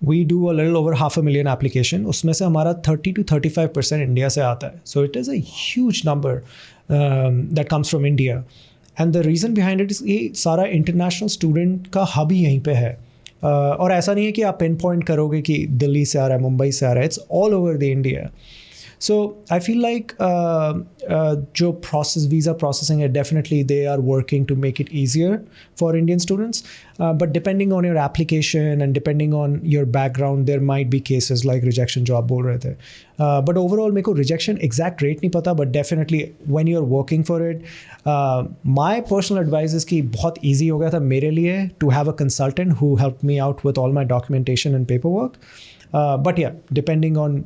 we do a little over 500,000 application, उसमें से हमारा 30 to 35% इंडिया से आता है, so it is a huge number that comes from India. And the reason behind it is ये सारा international student का हब ही यहीं पे है, और ऐसा नहीं है कि आप पिन पॉइंट करोगे कि दिल्ली से आ रहा है, मुंबई से आ रहा है, it's all over the India. So I feel like जो प्रोसेस वीज़ा प्रोसेसिंग है, definitely they are working to make it easier for Indian students, but depending on your application and depending on your background there might be cases like rejection जो आप बोल रहे थे, but overall मेरे को rejection exact rate नहीं पता, but definitely when you are working for it, my personal advice is कि बहुत ईजी हो गया था मेरे लिए to have a consultant who help me out with all my documentation and paper work, but yeah depending on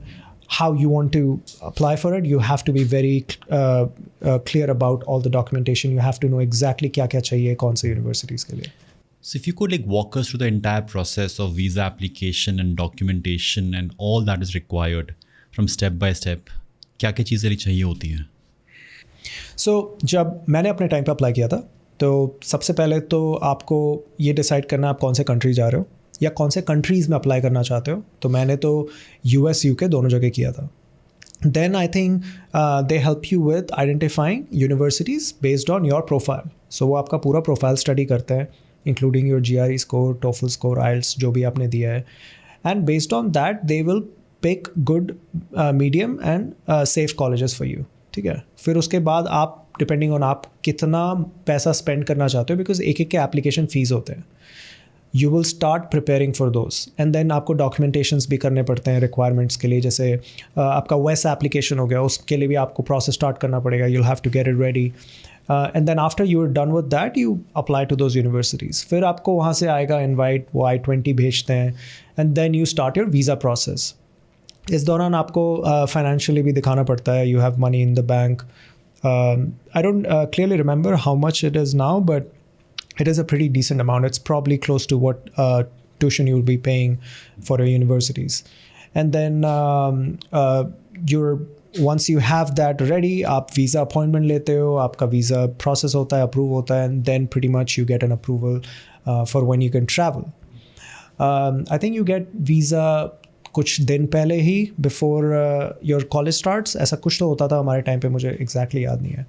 how you want to apply for it, you have to be very clear about all the documentation. You have to know exactly क्या क्या चाहिए कौन से universities के लिए. So if you could like walk us through the entire process of visa application and documentation and all that is required from step by step, क्या क्या चीज़ें चाहिए होती हैं? So जब मैंने अपने टाइम पे अप्लाई किया था, तो सबसे पहले तो आपको ये डिसाइड करना आप कौन से कंट्री जा रहे हो या कौन से कंट्रीज़ में अप्लाई करना चाहते हो। तो मैंने तो US UK दोनों जगह किया था। Then I think they help you with identifying universities based on your profile. So वो आपका पूरा प्रोफाइल स्टडी करते हैं, including your GRE score, TOEFL score, IELTS जो भी आपने दिया है, and based on that they will pick good medium and safe colleges for you. ठीक है, फिर उसके बाद आप डिपेंडिंग ऑन आप कितना पैसा स्पेंड करना चाहते हो, बिकॉज एक एक के एप्लीकेशन फ़ीस होते हैं, you will start preparing for those, and then आपको डॉक्यूमेंटेशंस भी करने पड़ते हैं रिक्वायरमेंट्स के लिए, जैसे आपका WES एप्लीकेशन हो गया, उसके लिए भी आपको प्रोसेस स्टार्ट करना पड़ेगा, you have to get it ready, and then after you are done with that you apply to those universities. फिर आपको वहाँ से आएगा इन्वाइट, वो I-20 भेजते हैं, and then you start your visa process. इस दौरान आपको फाइनेंशियली भी दिखाना पड़ता है, you have money in the bank. I don't clearly remember how much it is now, but it is a pretty decent amount. It's probably close to what tuition you'll be paying for your universities. And then once you have that ready, आप visa appointment लेते हो, आपका visa process होता है, approve होता है, and then pretty much you get an approval for when you can travel. I think you get visa कुछ दिन पहले ही, before your college starts, ऐसा कुछ तो होता था हमारे टाइम पे, मुझे exactly याद नहीं है।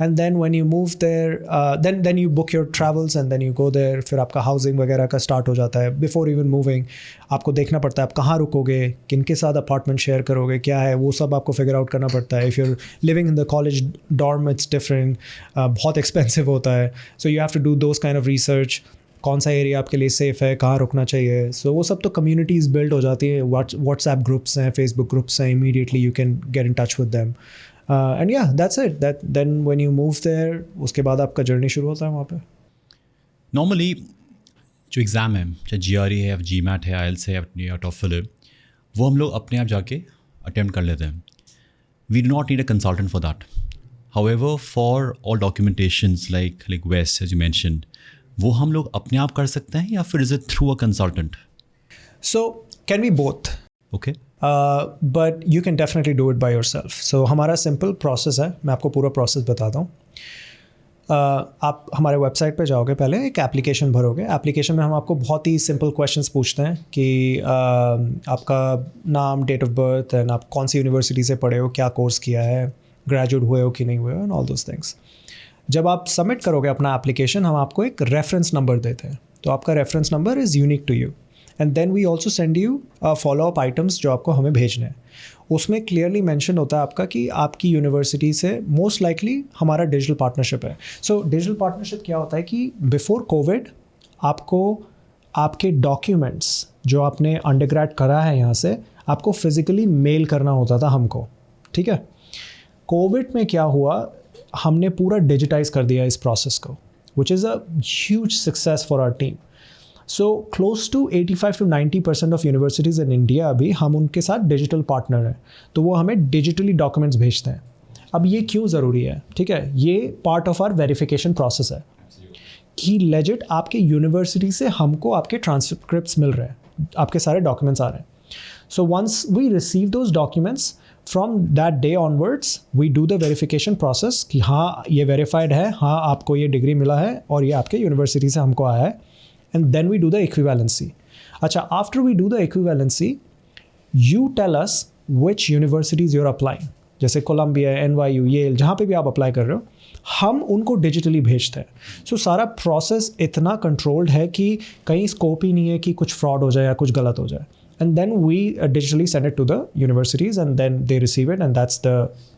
And then when you move there, then you book your travels and then you go there. फिर आपका housing वगैरह का start हो जाता है। Before even moving, आपको देखना पड़ता है आप कहाँ रुकोगे, किन के साथ apartment share करोगे, क्या है वो सब आपको figure out करना पड़ता है। If you're living in the college dorm, it's different, बहुत expensive होता है, so you have to do those kind of research. कौन सा एरिया आपके लिए सेफ़ है, कहाँ रुकना चाहिए, सो वो सब तो कम्युनिटीज़ बिल्ड हो जाती है, व्हाट्सएप ग्रुप्स हैं, फेसबुक ग्रुप्स हैं, immediately you can get in touch with them, and yeah that's it, that then when you move there, उसके बाद आपका जर्नी शुरू होता है वहाँ पे। नॉर्मली जो एग्ज़ाम है, चाहे GRE है या GMAT है, IELTS है या TOEFL है, वो हम लोग अपने आप जाके अटेम्प्ट कर लेते हैं. We do not need a consultant for that. However, for all documentations like WES, as you mentioned, वो हम लोग अपने आप कर सकते हैं या फिर is it through a consultant? So can be both. Okay. But you can definitely do it by yourself. So हमारा सिंपल प्रोसेस है, मैं आपको पूरा प्रोसेस बताता हूँ. आप हमारे वेबसाइट पे जाओगे, पहले एक एप्लीकेशन भरोगे. एप्लीकेशन में हम आपको बहुत ही सिंपल क्वेश्चंस पूछते हैं कि आपका नाम, डेट ऑफ बर्थ, एंड आप कौन सी यूनिवर्सिटी से पढ़े हो, क्या कोर्स किया है, ग्रेजुएट हुए हो कि नहीं हुए हो, एंड ऑल दोज थिंग्स. जब आप सबमिट करोगे अपना एप्लीकेशन, हम आपको एक रेफरेंस नंबर देते हैं. तो आपका reference number is unique to you, and then we also send you follow up items जो आपको हमें भेजने हैं. उसमें क्लियरली मेंशन होता है आपका कि आपकी यूनिवर्सिटी से मोस्ट लाइकली हमारा डिजिटल पार्टनरशिप है. सो डिजिटल पार्टनरशिप क्या होता है कि बिफोर कोविड आपको आपके डॉक्यूमेंट्स जो आपने अंडरग्रेड करा है यहाँ से, आपको फिज़िकली मेल करना होता था हमको. ठीक है. कोविड में क्या हुआ, हमने पूरा डिजिटाइज कर दिया इस प्रोसेस को, which is a huge success for our team. So close to 85 to 90% of universities in India अभी हम उनके साथ डिजिटल पार्टनर हैं. तो वो हमें डिजिटली डॉक्यूमेंट्स भेजते हैं. अब ये क्यों ज़रूरी है? ठीक है, ये part of our verification process है कि लेजिट आपके यूनिवर्सिटी से हमको आपके ट्रांसक्रिप्ट्स मिल रहे हैं, आपके सारे डॉक्यूमेंट्स आ रहे हैं. So once we receive those documents, from that day onwards we do the verification process कि हाँ ये वेरीफाइड है, हाँ आपको ये डिग्री मिला है और ये आपके यूनिवर्सिटी से हमको आया है. And then we do the equivalency. अच्छा, after we do the equivalency, you tell us which universities you're applying. जैसे कोलंबिया, NYU, येल, जहाँ पे भी आप अप्लाई कर रहे हो, हम उनको डिजिटली भेजते हैं. सो सारा प्रोसेस इतना कंट्रोल्ड है कि कहीं स्कोप ही नहीं है कि कुछ फ्रॉड हो जाए या कुछ गलत हो जाए. And then we digitally send it to the universities, and then they receive it, and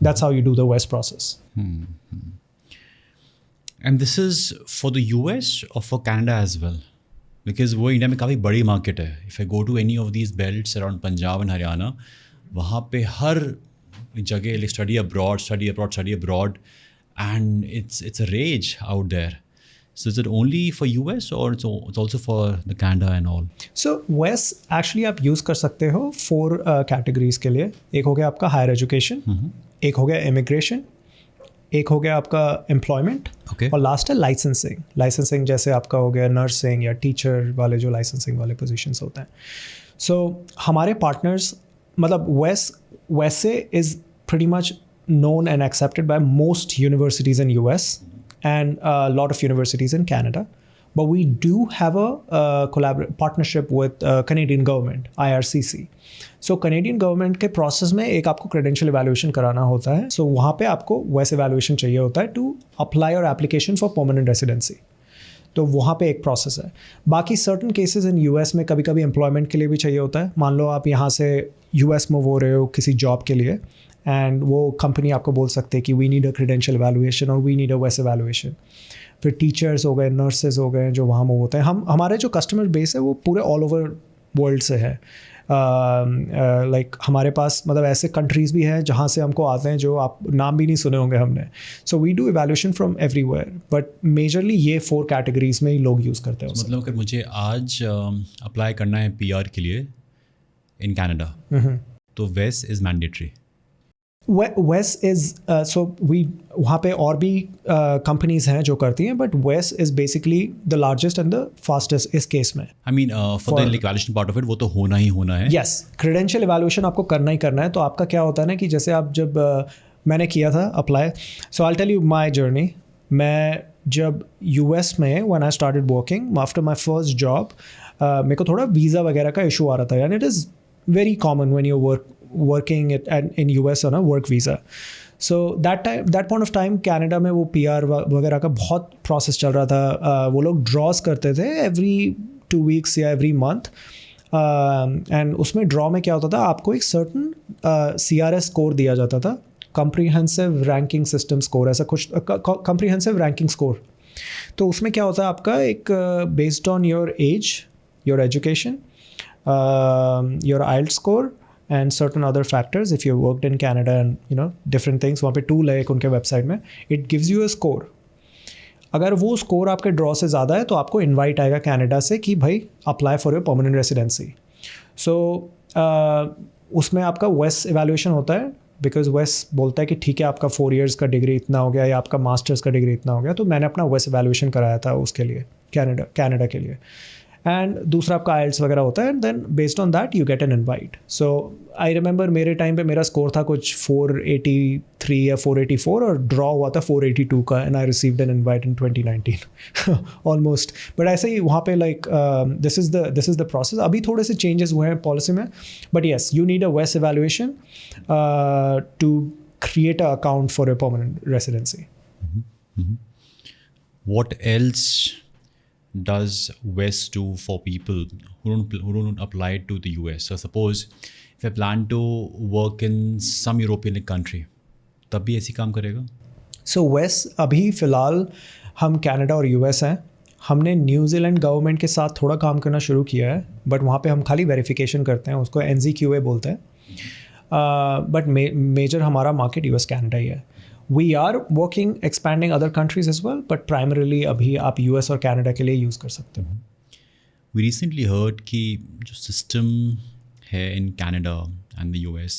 that's how you do the WES process. And this is for the US or for Canada as well? Because वो India में काफ़ी बड़ी market है. If I go to any of these belts around Punjab and Haryana, वहाँ पे हर जगह study abroad and it's a rage out there. So is it only for US or it's also for the Canada and all? So WES actually आप use कर सकते हो 4 categories के लिए. एक हो गया आपका हायर एजुकेशन, एक हो गया इमिग्रेशन, एक हो गया आपका एम्प्लॉयमेंट, और लास्ट है लाइसेंसिंग. लाइसेंसिंग जैसे आपका हो गया नर्सिंग या टीचर वाले जो लाइसेंसिंग वाले पोजीशंस होते हैं. सो हमारे पार्टनर्स, मतलब वैसे is pretty much known and accepted by most universities in US and a lot of universities in Canada. But we do have a partnership with Canadian government, IRCC. So Canadian government के process में एक आपको credential evaluation कराना होता है. So वहाँ पे आपको वैसे evaluation चाहिए होता है to apply your application for permanent residency. तो वहाँ पे एक process है. बाकी certain cases in US में कभी कभी employment के लिए भी चाहिए होता है. मान लो आप यहाँ से US में हो रहे हो किसी job के लिए, एंड वो कंपनी आपको बोल सकते हैं कि we need a credential evaluation और वी नीड अ वेस एवेलुएशन. फिर टीचर्स हो गए, नर्सेज हो गए जो वहाँ में होते हैं. हमारे जो कस्टमर बेस है वो पूरे ऑल ओवर वर्ल्ड से है. लाइक हमारे पास मतलब ऐसे कंट्रीज़ भी हैं जहाँ से हमको आते हैं जो आप नाम भी नहीं सुने होंगे हमने. So we do evaluation from everywhere, but majorly ये 4 कैटेगरीज में ही लोग यूज़ करते हैं. मतलब अगर मुझे आज अप्लाई करना है PR के लिए इन कैनेडा, तो वेस is mandatory. WES is so we वहाँ पे और भी कंपनीज हैं जो करती हैं, but WES is basically the largest and the fastest इस केस में. I mean for the evaluation part of it वो तो होना ही होना है. Yes, credential evaluation आपको करना ही करना है. तो आपका क्या होता है ना कि जैसे आप जब मैंने किया था apply, so I'll tell you my journey. मैं जब US में when I started working after my first job, मेरे को थोड़ा वीज़ा वगैरह का इशू आ रहा था. and it is very common when you working in US on a work visa. So that point of time Canada में वो PR वगैरह का बहुत process चल रहा था. वो लोग draws करते थे every 2 weeks या every month, and उसमें draw में क्या होता था, आपको एक certain CRS score दिया जाता था, comprehensive ranking system score, ऐसा कुछ comprehensive ranking score. तो उसमें क्या होता है आपका एक based on your age, your education, your IELTS score and certain other factors, if you worked in Canada and different things, वहाँ पे tool है एक उनके वेबसाइट में, it gives you a score. अगर वो स्कोर आपके ड्रॉ से ज़्यादा है तो आपको इनवाइट आएगा कनाडा से कि भाई apply for your permanent residency. So उसमें आपका वेस एवेल्यूएशन होता है, बिकॉज वेस बोलता है कि ठीक है आपका 4 years का डिग्री इतना हो गया या आपका मास्टर्स का डिग्री इतना हो गया. तो मैंने अपना वेस एवेल्यूएशन कराया था उसके लिए, कनाडा के लिए. एंड दूसरा आपका आइल्स वगैरह होता है, and then based on that you get an invite. So I remember मेरे टाइम पे मेरा स्कोर था कुछ 483 या 484 और ड्रॉ हुआ था 482 का, and I received an invite in 2019 almost. But ऐसे ही वहाँ पे like this is the process. अभी थोड़े से चेंजेस हुए हैं पॉलिसी में, but yes you need a वेस evaluation to create an account for a permanent residency. What else does WES do for people who don't apply to the US? So suppose if I plan to work in some European country, तब भी ऐसी काम करेगा? So WES अभी फ़िलहाल हम Canada और US हैं. हमने न्यूजीलैंड गवर्नमेंट के साथ थोड़ा काम करना शुरू किया है, बट वहाँ पे हम खाली वेरिफिकेशन करते हैं, उसको NZQA बोलते हैं. बट मेजर हमारा मार्केट US कनाडा ही है. We are working expanding other countries as well, but primarily अभी आप US और कनाडा के लिए यूज़ कर सकते हो. वी रिसेंटली हर्ड कि जो सिस्टम है in Canada and the US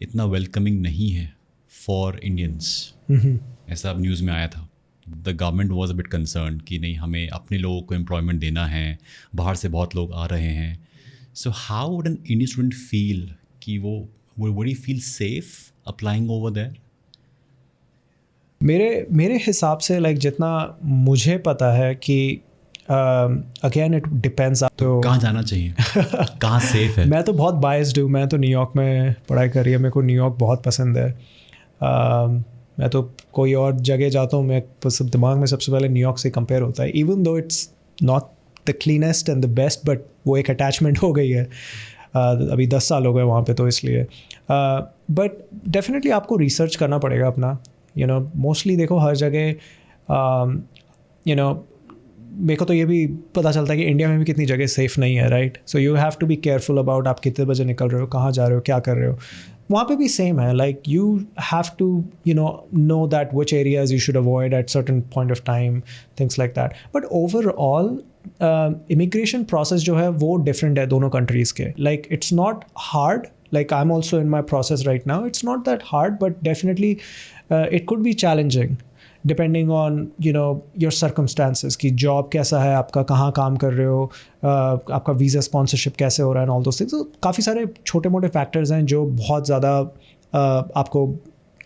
इतना वेलकमिंग नहीं है फॉर इंडियंस. ऐसा अब न्यूज़ में आया था. The government was a bit concern कि नहीं, हमें अपने लोगों को एम्प्लॉयमेंट देना है, बाहर से बहुत लोग आ रहे हैं. So how would an Indian student feel कि वो would he feel safe applying over there? मेरे हिसाब से लाइक जितना मुझे पता है कि अगेन इट डिपेंड्स. तो कहाँ जाना चाहिए? कहाँ सेफ है? मैं तो बहुत बायस्ड हूँ. मैं तो न्यूयॉर्क में पढ़ाई कर रही है, मेरे को न्यूयॉर्क बहुत पसंद है. मैं तो कोई और जगह जाता हूँ, मैं सब दिमाग में सबसे पहले न्यूयॉर्क से कंपेयर होता है. Even though it's not the cleanest and the best, but वो एक अटैचमेंट हो गई है. अभी 10 साल हो गए वहाँ पे, तो इसलिए. बट डेफिनेटली आपको रिसर्च करना पड़ेगा अपना. मोस्टली देखो हर जगह मेरे को तो ये भी पता चलता है कि इंडिया में भी कितनी जगह सेफ़ नहीं है, right. So you have to be careful about आप कितने बजे निकल रहे हो, कहाँ जा रहे हो, क्या कर रहे हो. वहाँ पे भी सेम है. Like you have to know that which areas you should avoid at certain point of time, things like that. But overall immigration process जो है वो डिफरेंट है दोनों कंट्रीज़ के. Like it's not hard. Like I'm also in my process right now. It's not that hard, but definitely it could be challenging depending on your circumstances. कि job कैसा है आपका, कहाँ काम कर रहे हो, आपका visa sponsorship कैसे हो रहा है, and all those things. So काफ़ी सारे छोटे मोटे factors हैं जो बहुत ज़्यादा आपको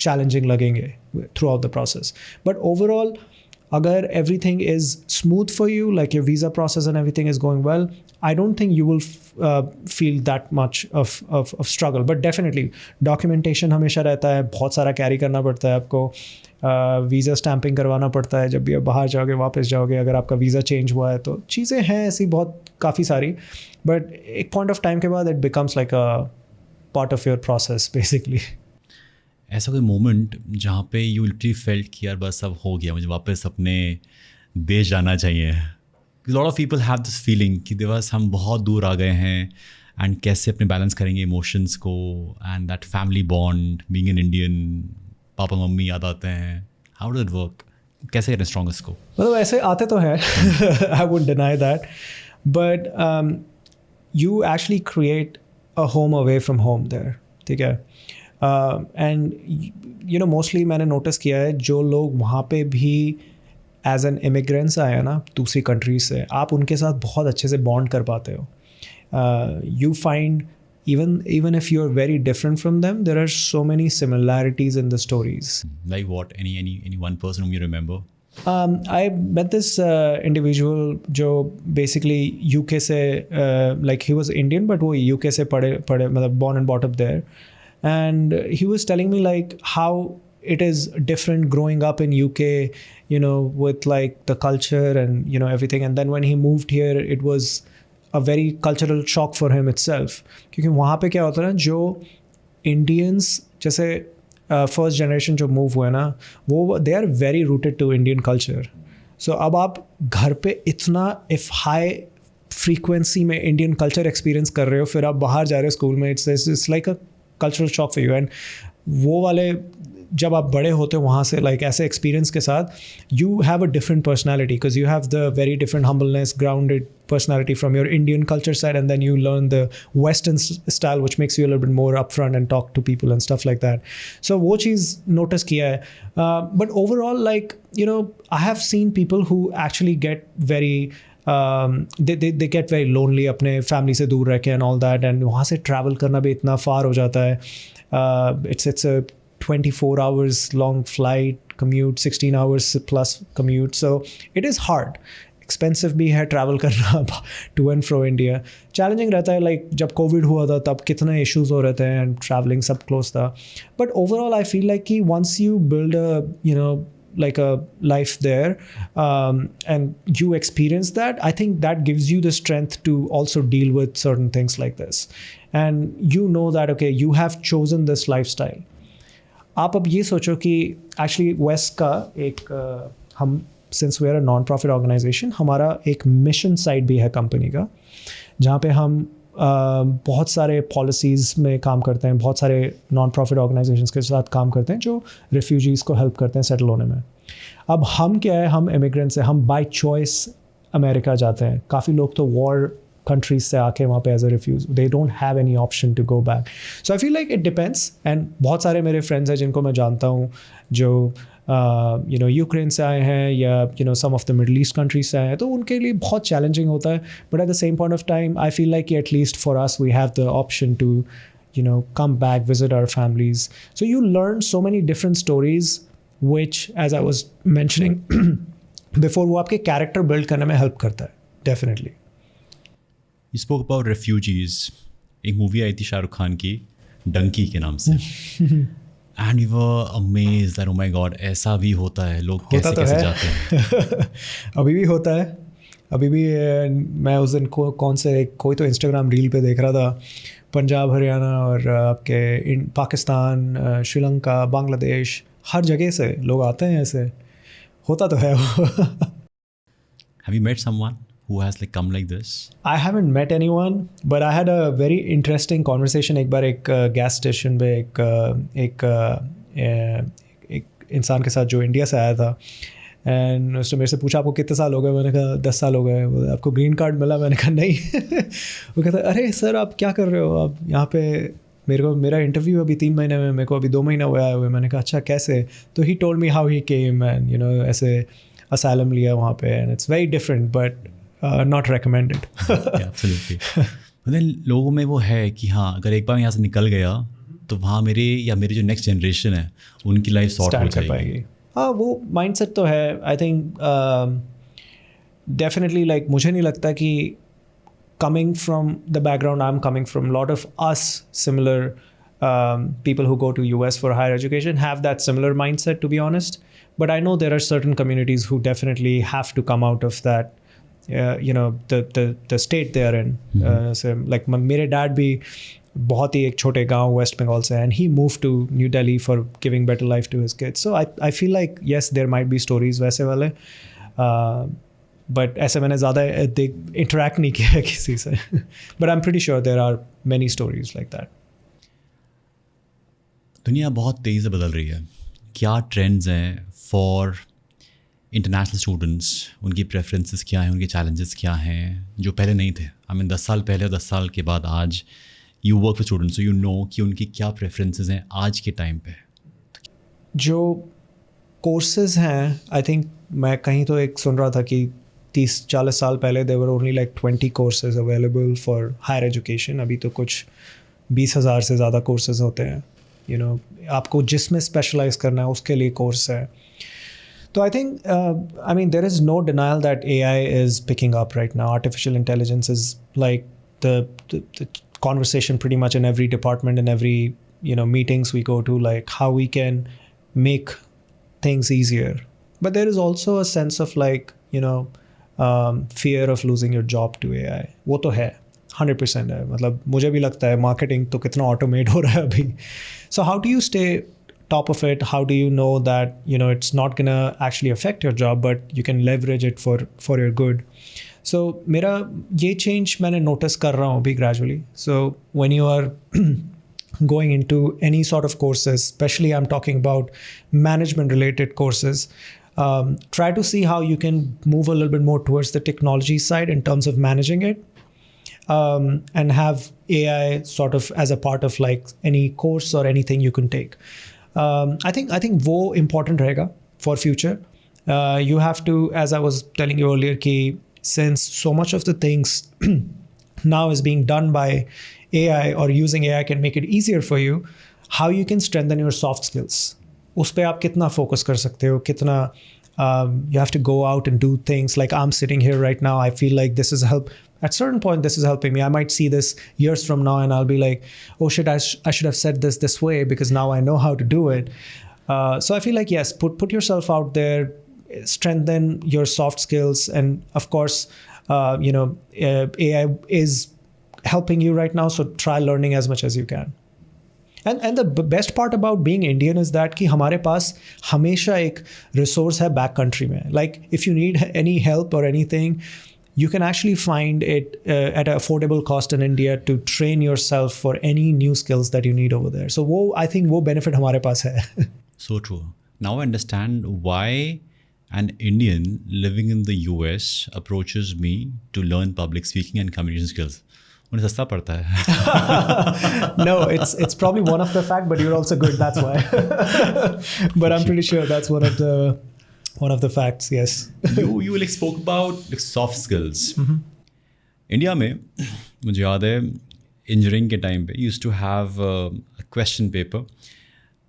challenging लगेंगे throughout the process. But overall, अगर everything is smooth for you, like your visa process and everything is going well, I don't think you will feel that much of struggle. But definitely documentation हमेशा रहता है, बहुत सारा carry करना पड़ता है आपको. वीज़ा स्टैंपिंग करवाना पड़ता है जब भी आप बाहर जाओगे, वापस जाओगे. अगर आपका वीज़ा चेंज हुआ है तो चीज़ें हैं ऐसी बहुत काफ़ी सारी. बट एक पॉइंट ऑफ टाइम के बाद it becomes like a part of your process basically. ऐसा कोई मोमेंट जहाँ पे यू लिटरली फेल्ट कि यार बस अब हो गया, मुझे वापस अपने देश जाना चाहिए? Lot of people have this feeling कि दिवस हम बहुत दूर आ गए हैं, एंड कैसे अपने बैलेंस करेंगे इमोशंस को, and that family bond, being an Indian, papa mummy याद आते हैं. How does it work? कैसे करें स्ट्रॉन्ग इसको? मतलब ऐसे आते तो हैं, I would deny that, but you actually create a home away from home there. ठीक है. एंड मोस्टली मैंने नोटिस किया है जो लोग वहाँ पे भी एज एन इमिग्रेंट्स आए ना दूसरी कंट्रीज से, आप उनके साथ बहुत अच्छे से बॉन्ड कर पाते हो. You find even if you're very different from them, there are so many similarities in the stories. Like what? Any one person whom you remember? I met this individual जो basically UK से like he was Indian but वो UK से पढ़े मतलब born and brought up there, and he was telling me like how it is different growing up in UK, with like the culture and everything, and then when he moved here it was a very cultural shock for him itself. क्योंकि वहाँ पे क्या होता है ना, जो Indians जैसे first generation जो मूव हुए ना, वो they are very rooted to Indian culture. So अब आप घर पे इतना इफ हाई फ्रीक्वेंसी में इंडियन कल्चर एक्सपीरियंस कर रहे हो, फिर आप बाहर जा रहे हो स्कूल में, it's like a cultural shock for you. And वो वाले जब आप बड़े होते हो वहाँ से लाइक ऐसे एक्सपीरियंस के साथ you have a different personality because you have the very different humbleness grounded personality from your Indian culture side, and then you learn the Western style, which makes you a little bit more upfront and talk to people and stuff like that. So वो चीज़ notice किया है. But overall, like, you know, I have seen people who actually get very they get very lonely अपने family से दूर रह के and all that, and वहाँ से travel करना भी इतना far हो जाता है. It's a 24 hours long flight commute, 16 hours plus commute, so it is hard. Expensive भी है ट्रैवल करना to and fro India. Challenging रहता है. लाइक जब कोविड हुआ था तब कितने इश्यूज हो रहे थे एंड ट्रैवलिंग सब क्लोज था. But overall I feel like कि once you build a you know like a life there and you experience that, I think that gives you the strength to also deal with certain things like this, and you know that okay, you have chosen this lifestyle. आप अब ये सोचो कि actually waste का एक हम since we are a non profit organization, हमारा एक मिशन साइड भी है कंपनी का, जहाँ पे हम बहुत सारे पॉलिसीज़ में काम करते हैं, बहुत सारे नॉन प्रॉफिट ऑर्गेनाइजेशंस के साथ काम करते हैं जो रिफ्यूजीज़ को हेल्प करते हैं सेटल होने में. अब हम क्या है, हम इमिग्रेंट्स हैं, हम बाय चॉइस अमेरिका जाते हैं. काफ़ी लोग तो वॉर कंट्रीज से आके वहाँ पे as a refugee, they don't have any option to go back. So I feel like it depends. And बहुत सारे मेरे फ्रेंड्स हैं जिनको मैं जानता हूँ जो यू नो यूक्रेन से आए हैं या you know some of the Middle East countries से आए हैं, तो उनके लिए बहुत चैलेंजिंग होता है. But at the same point of time I feel like at least for us we have the option to you know come back, visit our families. So you learn so many different stories which, as I was mentioning before, वो आपके character build करने में help करता है definitely. You spoke about refugees. एक movie आई थी शाहरुख खान की डंकी के नाम से and we were amazed that oh my god, ऐसा भी होता है, लोग कैसे कैसे जाते हैं. अभी भी होता है. अभी भी मैं उस दिन कौन से कोई तो इंस्टाग्राम रील पे देख रहा था, पंजाब हरियाणा और आपके पाकिस्तान, श्रीलंका, बांग्लादेश, हर जगह से लोग आते हैं. ऐसे होता तो है. Have you met someone who has like come like this? I haven't met anyone, but I had a very interesting conversation. एक बार एक गैस स्टेशन पे एक इंसान के साथ जो इंडिया से आया था, एंड उसने मेरे से पूछा आपको कितने साल हो गए. मैंने कहा 10 साल हो गए. आपको ग्रीन कार्ड मिला? मैंने कहा नहीं. वो कहता अरे सर आप क्या कर रहे हो आप यहाँ पे, मेरा इंटरव्यू अभी 3 महीने में, मेरे को अभी 2 महीना हुआ है. मैंने कहा अच्छा कैसे? तो he told me how he came and you no ऐसे असाइलम लिया वहाँ पे, and it's very different but not recommended. मतलब लोगों में वो है कि हाँ अगर एक बार यहाँ से निकल गया तो वहाँ मेरी जो नेक्स्ट जनरेशन है उनकी लाइफ सॉर्ट हो जाएगी. हाँ वो माइंडसेट तो है. आई थिंक डेफिनेटली लाइक मुझे नहीं लगता कि coming from the background I'm coming from, a lot of us similar people who go to US for higher education have that similar mindset, to be honest. But I know there are certain communities who definitely have to come out of that, you know, the state they are in. So like मेरे dad भी बहुत ही एक छोटे गांव waste Bengal से, and he moved to New Delhi for giving better life to his kids. So I feel like yes there might be stories वैसे वाले, but ऐसे मैंने ज़्यादा इंटरेक्ट नहीं किया है किसी से. But I am pretty sure there are many stories like that. दुनिया बहुत तेज़ी से बदल रही है. क्या ट्रेंड्स हैं फॉर इंटरनेशनल स्टूडेंट्स? उनकी प्रेफरेंसेस क्या हैं, उनके चैलेंजेस क्या हैं जो पहले नहीं थे? आई मीन 10 साल पहले और 10 साल के बाद आज you work with students, so you know कि उनकी क्या प्रेफरेंसेस हैं आज के टाइम पे. जो कोर्सेज हैं, आई थिंक मैं कहीं तो एक सुन रहा था कि 30-40 साल पहले there were only like 20 courses available for higher education. अभी तो कुछ 20,000 से ज़्यादा कोर्सेज होते हैं. यू नो आपको जिसमें स्पेशलाइज करना है उसके लिए कोर्स है. तो I think I mean there is no denial that AI is picking up right now. Artificial intelligence is like the conversation pretty much in every department, in every you know meetings we go to, like how we can make things easier. But there is also a sense of like you know fear of losing your job to AI. वो तो है 100% है. मतलब मुझे भी लगता है marketing तो कितना ऑटोमेट हो रहा है अभी. So how do you stay top of it? How do you know that you know it's not gonna actually affect your job but you can leverage it for your good? So मेरा ये change मैंने notice कर रहा हूँ अभी gradually. So when you are going into any sort of courses, especially I'm talking about management related courses, try to see how you can move a little bit more towards the technology side in terms of managing it, and have AI sort of as a part of like any course or anything you can take. I think वो important रहेगा for future. You have to, as I was telling you earlier, कि since so much of the things now is being done by AI or using AI can make it easier for you, how you can strengthen your soft skills. उस पे आप कितना focus कर सकते हो, कितना you have to go out and do things like I'm sitting here right now. I feel like this is help. At certain point, this is helping me. I might see this years from now and I'll be like, oh shit, I should have said this way because now I know how to do it. So I feel like, yes, put yourself out there, strengthen your soft skills. And of course, AI is helping you right now, so try learning as much as you can. And the best part about being Indian is that कि हमारे पास हमेशा एक resource है back country में. Like if you need any help or anything, you can actually find it at an affordable cost in India to train yourself for any new skills that you need over there. So I think वो benefit हमारे पास है. So true. Now I understand why an Indian living in the US approaches me to learn public speaking and communication skills. उन्हें सस्ता पड़ता है. No, it's probably one of the fact, but you're also good. That's why. But I'm pretty sure that's one of the facts. Yes. you like spoke about like soft skills. India में मुझे याद है engineering के time पे used to have a question paper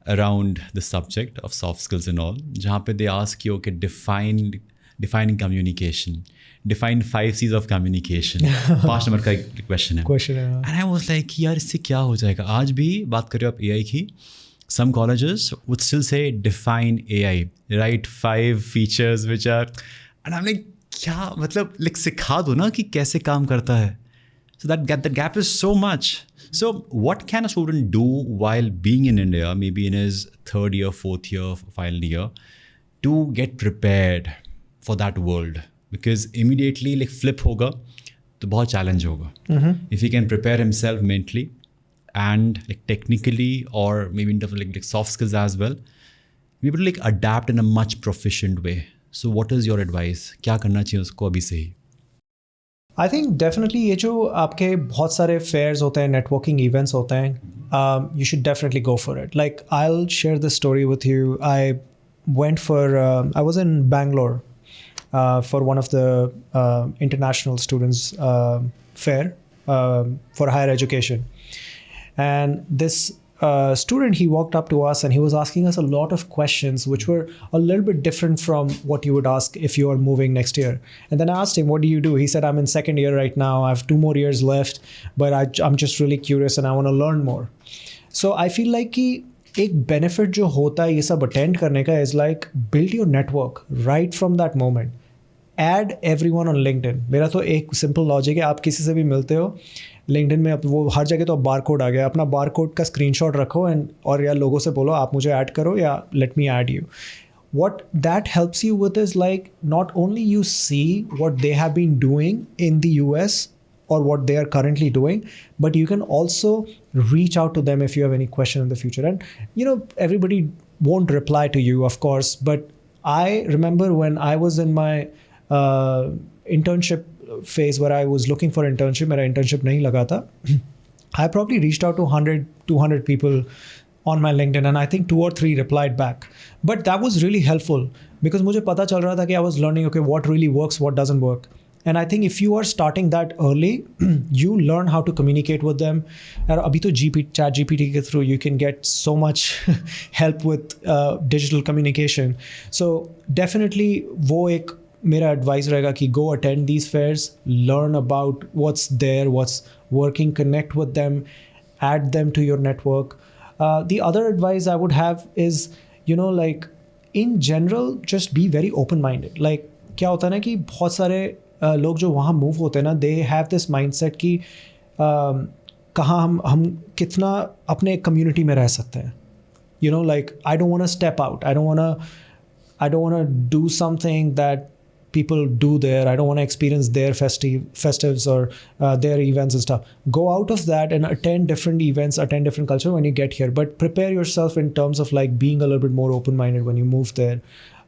around the subject of soft skills and all, जहाँ पे they ask you okay defining communication. Define 5 C's of communication. 5 number का एक क्वेश्चन है. And I was like यार इससे क्या हो जाएगा. आज भी बात कर रहे हो आप AI की. Some colleges would still say define AI. Write 5 features which are. And I'm like क्या मतलब like सिखा दो ना कि कैसे काम करता है. So that the gap is so much. So what can a student do while being in India, maybe in his 3rd year, 4th year, final year, to get prepared for that world? Because immediately like flip होगा तो बहुत challenge होगा. If he can prepare himself mentally and like technically or maybe in terms of like soft skills as well, be able to like adapt in a much proficient way. So what is your advice? क्या करना चाहिए उसको अभी से ही? I think definitely ये जो आपके बहुत सारे fairs होते हैं, networking events होते हैं, you should definitely go for it. Like I'll share this story with you. I was in Bangalore for one of the international students fair for higher education. And this student, he walked up to us and he was asking us a lot of questions which were a little bit different from what you would ask if you are moving next year. And then I asked him, what do you do? He said, I'm in 2nd year right now. I have 2 more years left, but I'm just really curious and I want to learn more. So I feel like कि एक benefit जो होता है ये सब attend करने का is like build your network right from that moment. Add everyone on LinkedIn. मेरा तो एक सिंपल लॉजिक है, आप किसी से भी मिलते हो LinkedIn में, वो हर जगह तो बार कोड आ गया, अपना बार कोड का स्क्रीनशॉट रखो और या लोगों से बोलो आप मुझे ऐड करो या let me add you. What that helps you with is like not only you see what they have been doing in the US or what they are currently doing, but you can also reach out to them if you have any question in the future. And everybody won't reply to you, of course, but I remember when I was in my internship phase where I was looking for internship, मेरा internship नहीं लगा था. I probably reached out to 100-200 people on my LinkedIn and I think 2 or 3 replied back. But that was really helpful because मुझे पता चल रहा था कि I was learning okay what really works, what doesn't work. And I think if you are starting that early, you learn how to communicate with them. And अभी तो ChatGPT के through you can get so much help with digital communication. So definitely वो एक मेरा advice रहेगा कि go attend these fairs, learn about what's there, what's working, connect with them, add them to your network. The other advice I would have is, like in general, just be very open-minded. Like क्या होता है ना कि बहुत सारे लोग जो वहाँ मूव होते हैं ना, they have this mindset कि कहाँ हम कितना अपने कम्युनिटी में रह सकते हैं. Like I don't want to step out. I don't want to do something that people do there. I don't want to experience their festives or their events and stuff. Go out of that and attend different events, attend different culture when you get here. But prepare yourself in terms of like being a little bit more open-minded when you move there.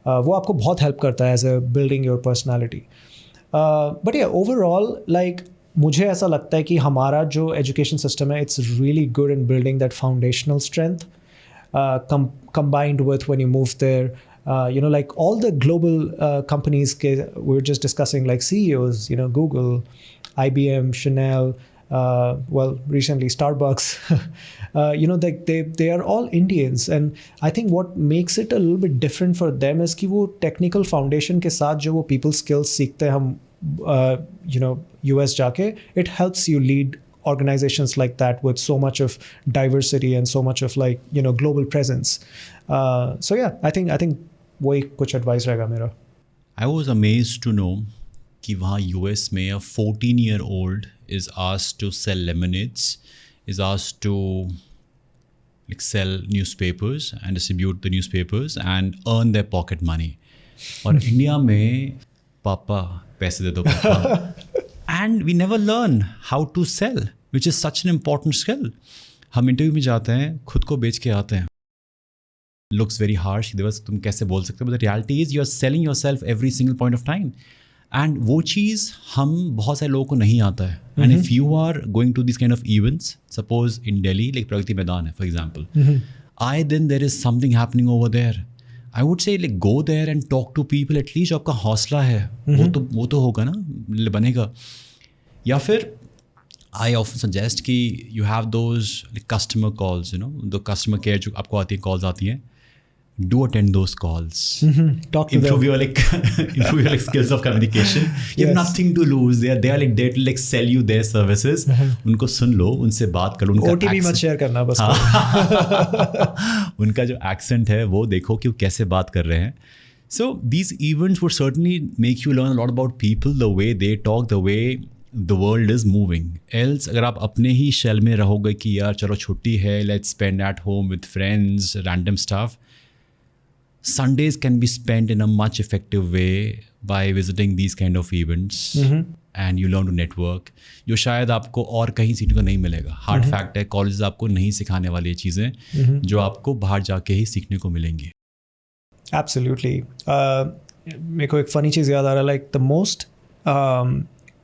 वो आपको बहुत help करता है as a building your personality. But yeah, overall, like मुझे ऐसा लगता है कि हमारा जो education system है, it's really good in building that foundational strength. Combined with when you move there, you know, like all the global companies we were just discussing, like CEOs, you know, Google, IBM, Chanel, well, recently Starbucks, you know, they are all Indians. And I think what makes it a little bit different for them is कि वो technical foundation के साथ जो वो people skills सीखते हैं हम, you know, US जाके, it helps you lead organizations like that with so much of diversity and so much of like, you know, global presence. So yeah, I think वही कुछ advice रहेगा मेरा. I was amazed to know कि वहाँ US में a 14-year-old is asked to sell lemonades, is asked to like sell newspapers and distribute the newspapers and earn their pocket money. और India में पापा पैसे दे दो पापा. And we never learn how to sell, which is such an important skill. हम interview में जाते हैं, खुद को बेच के आते हैं. Looks very harsh, दिवस तुम कैसे बोल सकते हो, but the reality is you are selling yourself every single point of time. And वो चीज़ हम बहुत सारे लोगों को नहीं आता है. And if you are going to these kind of events, suppose in Delhi, like Pragati Maidan है, for example, then there is something happening over there. I would say like go there and talk to people at least. आपका हौसला है, वो तो होगा ना, बनेगा. या फिर I often suggest कि you have those like customer calls, you know, the customer care जो आपको आती है, calls आती हैं. Do attend those calls. Talk to improve them. your like improve your like skills of communication. You have nothing to lose. They are like there to like sell you their services. उनको सुन लो, उनसे बात करो. उनका OTP मत share करना बस. उनका जो accent है वो देखो कि वो कैसे बात कर रहे हैं. So these events would certainly make you learn a lot about people, the way they talk, the way the world is moving. Else अगर आप अपने ही shell में रहोगे कि यार चलो छुट्टी है, let's spend at home with friends, random stuff. Sundays can be spent in a much effective way by visiting these kind of events. And you learn to network. जो शायद आपको और कहीं सीखने को नहीं मिलेगा. Hard fact है, कॉलेज आपको नहीं सिखाने वाली चीज़ें जो आपको बाहर जाके ही सीखने को मिलेंगी. Absolutely. मेरे को एक funny चीज़ याद आ रहा है, like the most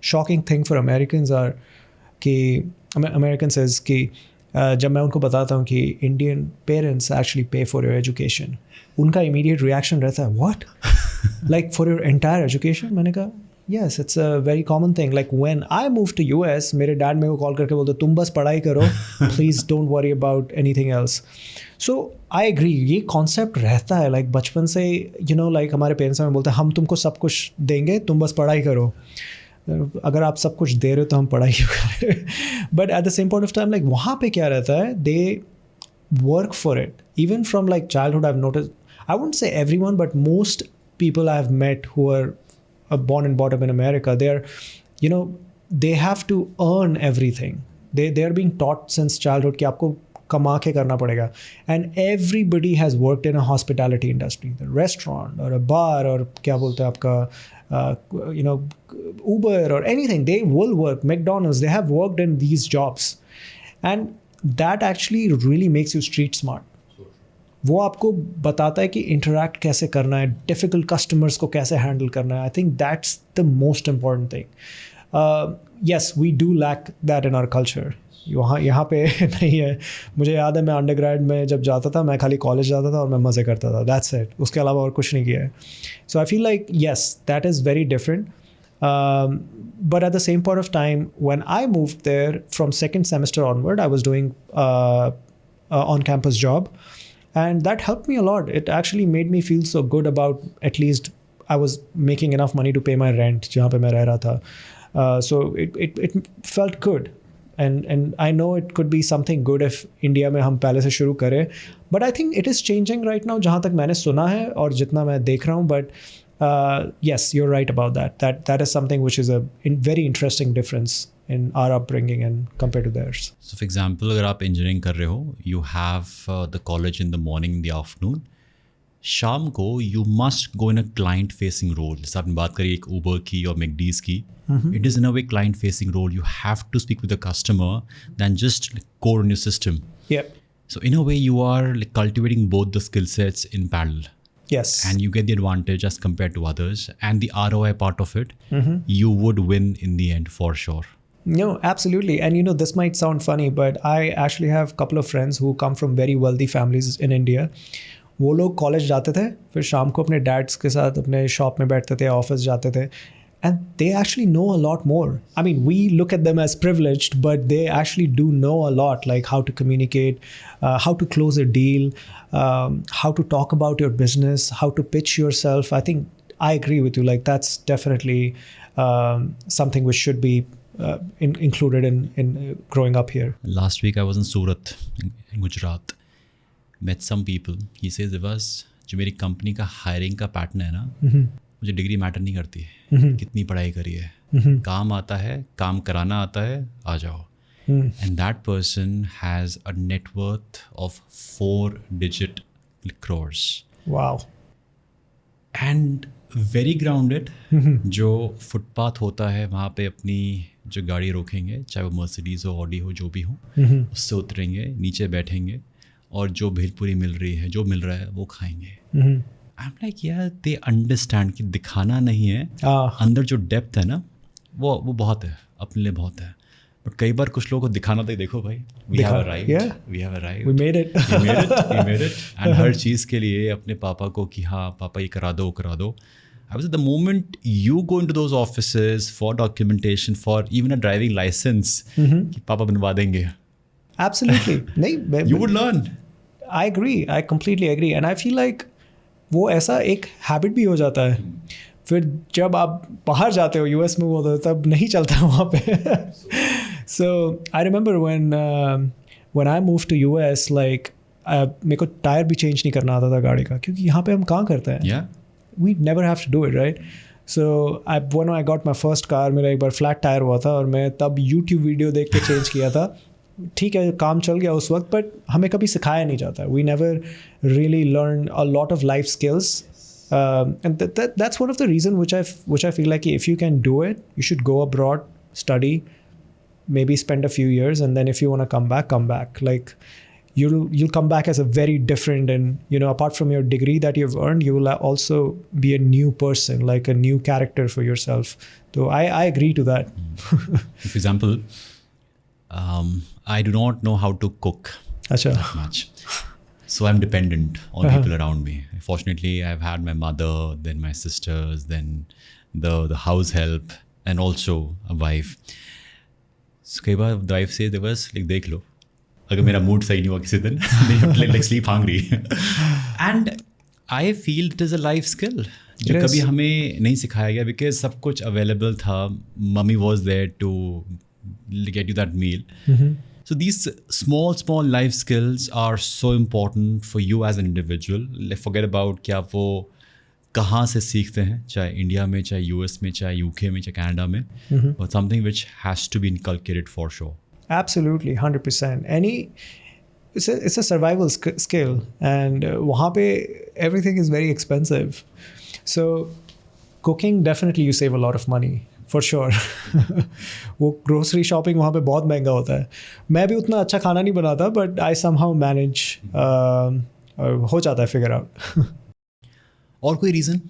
shocking thing for Americans are कि Americans is कि जब मैं उनको बताता हूँ कि Indian parents actually pay for your education, उनका immediate reaction रहता है what? Like for your entire education? मैंने कहा yes, it's a very common thing. Like when I moved to US, मेरे dad मेरे को call करके बोलते तुम बस पढ़ाई करो, please don't worry about anything else. So I agree, ये concept रहता है like बचपन से, you know, like हमारे parents हमें बोलते हैं हम तुमको सब कुछ देंगे, तुम बस पढ़ाई करो. अगर आप सब कुछ दे रहे हो तो हम पढ़ाई क्यों करें. But at the same point of time like वहाँ पे क्या रहता है, they work for it even from like childhood. I have notice, I wouldn't say everyone but most people I have met who are born and brought up in America, they are, you know, they have to earn everything. They are being taught since childhood कि आपको कमा के करना पड़ेगा. And everybody has worked in a hospitality industry, the restaurant or a bar or क्या बोलते हैं आपका you know, Uber or anything. They will work. McDonald's, they have worked in these jobs. And that actually really makes you street smart. वो आपको बताता है कि interact कैसे करना है, डिफ़िकल्ट कस्टमर्स को कैसे हैंडल करना है. I think that's the most important thing. Yes, we do lack that in our culture. यहाँ पे नहीं है. मुझे याद है मैं अंडरग्रेड में जब जाता था, मैं खाली कॉलेज जाता था और मैं मज़े करता था, दैट्स इट. उसके अलावा और कुछ नहीं किया है. So I feel like yes, that is very different. But at the same point of time, when I moved there from second semester onward, I was doing on-campus job. And that helped me a lot. It actually made me feel so good about, at least I was making enough money to pay my rent जहाँ पे मैं रह रहा था. So it felt good. And I know it could be something good if India में हम पहले से शुरू करें. But I think it is changing right now जहाँ तक मैंने सुना है और जितना मैं देख रहा हूँ. But yes, you're right about that. That is something which is a very interesting difference in our upbringing and compared to theirs. So for example, अगर आप engineering कर रहे हो, you have the college in the morning, in the afternoon, शाम को you must go in a client facing role. जैसे आपने बात करी एक ऊबर की और मैकडीज की, it is in a way client facing role. You have to speak with the customer than just code on your system. Yep. So in a way you are like cultivating both the skill sets in parallel, Yes. and you get the advantage as compared to others, and the ROI part of it, you would win in the end for sure. No, absolutely. And you know, this might sound funny, but I actually have a couple of friends who come from very wealthy families in India. वो लोग college जाते थे, फिर शाम को अपने dads के साथ अपने शॉप में बैठते थे, ऑफिस जाते थे, and they actually know a lot more. I mean, we look at them as privileged, but they actually do know a lot, like how to communicate, how to close a deal, how to talk about your business, how to pitch yourself. I think I agree with you. Like that's definitely something which should be included in growing up here. Last week I was in Surat, in Gujarat. Met some people. He says, "Devas, जो मेरी company का hiring का pattern है ना, मुझे degree matter नहीं करती है, कितनी पढ़ाई करी है, काम आता है, काम कराना आता है, आ जाओ." And that person has a net worth of 4-digit crores. Wow. And very grounded. जो फुटपाथ होता है वहाँ पे अपनी जो गाड़ी रोकेंगे, चाहे वो मर्सिडीज़ हो, ऑडी हो, जो भी हो, उससे उतरेंगे, नीचे बैठेंगे और जो भेलपुरी मिल रही है, जो मिल रहा है वो खाएंगे. आई एम लाइक यार दे अंडरस्टैंड कि दिखाना नहीं है, अंदर जो डेप्थ है ना वो बहुत है, अपने लिए बहुत है. बट कई बार कुछ लोगों को दिखाना तो देखो भाई, we have arrived, We made it. we made it. And हर चीज़ के लिए अपने पापा को कि हाँ पापा ये करा दो, करा दो. I was at the moment you go into those offices for documentation, for even a driving license, कि पापा बनवा देंगे. Absolutely. नहीं, You would learn. I agree. I completely agree. And I feel like वो ऐसा एक हैबिट भी हो जाता है. फिर जब आप बाहर जाते हो, यूएस में वो तब नहीं चलता वहाँ पे. So I remember when I moved to US, like मेरे को टायर भी चेंज नहीं करना आता था गाड़ी का, क्योंकि यहाँ पे हम कहाँ करते हैं. Yeah. We never have to do it, right? So when I got my first car, मेरा एक बार फ्लैट टायर हुआ था और मैं तब YouTube वीडियो देख के चेंज किया था. ठीक है, काम चल गया उस वक्त, बट हमें कभी सिखाया नहीं जाता. We never really learn a lot of life skills. And that's one of the reason which I feel like if you can do it, you should go abroad, study, maybe spend a few years, and then if you want to come back. Like you'll come back as a very different, and you know, apart from your degree that you've earned, you will also be a new person, like a new character for yourself. So I agree to that. For example, I do not know how to cook Achha. that much. So I'm dependent on people around me. Fortunately, I've had my mother, then my sisters, then the house help, and also a wife. So कई बार wife says, "बस like देख लो, अगर मेरा mood सही नहीं हुआ किसी दिन, like sleep hungry." And I feel it is a life skill जो कभी हमें नहीं सिखाया गया, because सब कुछ available था. Mummy was there to get you that meal. So these small life skills are so important for you as an individual. Like forget about कि आप वो कहाँ से सीखते हैं, चाहे इंडिया में, चाहे यूएस में, चाहे यूके में, चाहे कनाडा में, but something which has to be inculcated for sure. Absolutely, 100%. It's a survival skill, and वहाँ पे everything is very expensive. So cooking, definitely you save a lot of money. For sure. वो grocery shopping वहाँ पे बहुत महंगा होता है. मैं भी उतना अच्छा खाना नहीं बनाता, बट आई समहाउ मैनेज, हो जाता है फिगर आउट. और कोई reason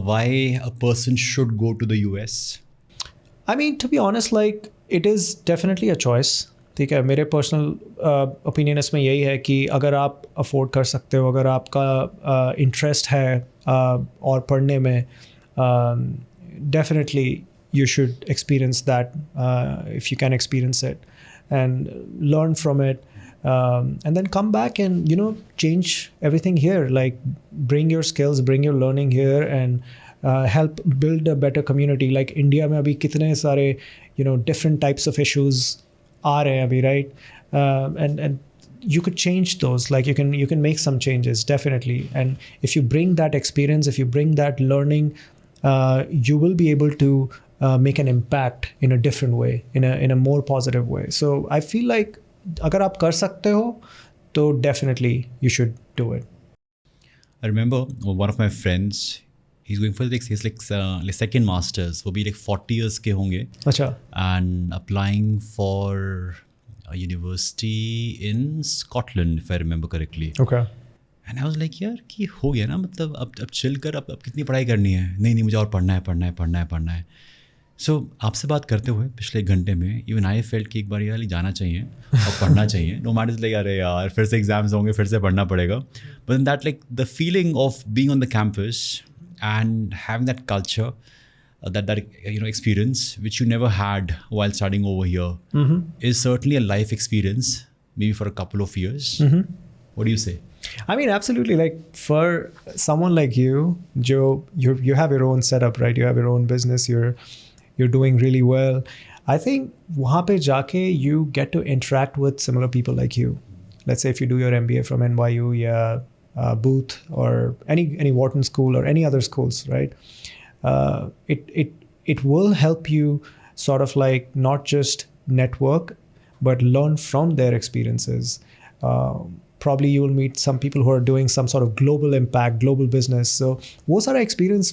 why a person should go to the US? I mean to be honest, like it is definitely a choice. ठीक है, मेरे पर्सनल ओपिनियन इसमें यही है कि अगर आप अफोर्ड कर सकते हो, अगर आपका इंटरेस्ट है और पढ़ने में, definitely you should experience that if you can experience it, and learn from it, and then come back and, you know, change everything here. Like bring your skills, bring your learning here, and help build a better community. Like India में अभी कितने सारे, you know, different types of issues आ रहे हैं अभी, right? And you could change those. Like you can make some changes, definitely. And if you bring that experience, if you bring that learning, you will be able to make an impact in a different way, in a more positive way. So I feel like अगर आप कर सकते हो तो definitely you should do it. I remember one of my friends, he's going for like second masters, वो भी like 40 years के होंगे, अच्छा, and applying for a university in Scotland if I remember correctly. okay. And I was like यार कि हो गया ना, मतलब अब चिल कर, अब कितनी पढ़ाई करनी है, नहीं मुझे और पढ़ना है. सो आपसे बात करते हुए पिछले घंटे में इवन आई फेल्ट कि एक बार यार जाना चाहिए और पढ़ना चाहिए. नो मैटर लाइक अरे यार फिर से एग्जाम्स होंगे, फिर से पढ़ना पड़ेगा. But in that like the feeling of being on the campus and having that culture, that experience which you never had while studying over here is certainly a life experience, maybe for a couple of years. What do you say? I mean, absolutely. Like for someone like you, Joe, you have your own setup, right? You have your own business. You're doing really well. I think वहाँ पे जाके you get to interact with similar people like you. Let's say if you do your MBA from NYU, Booth or any Wharton school or any other schools, right? It will help you sort of like not just network, but learn from their experiences. Probably you will meet some people who are doing some sort of global impact, global business. So वो सारा experience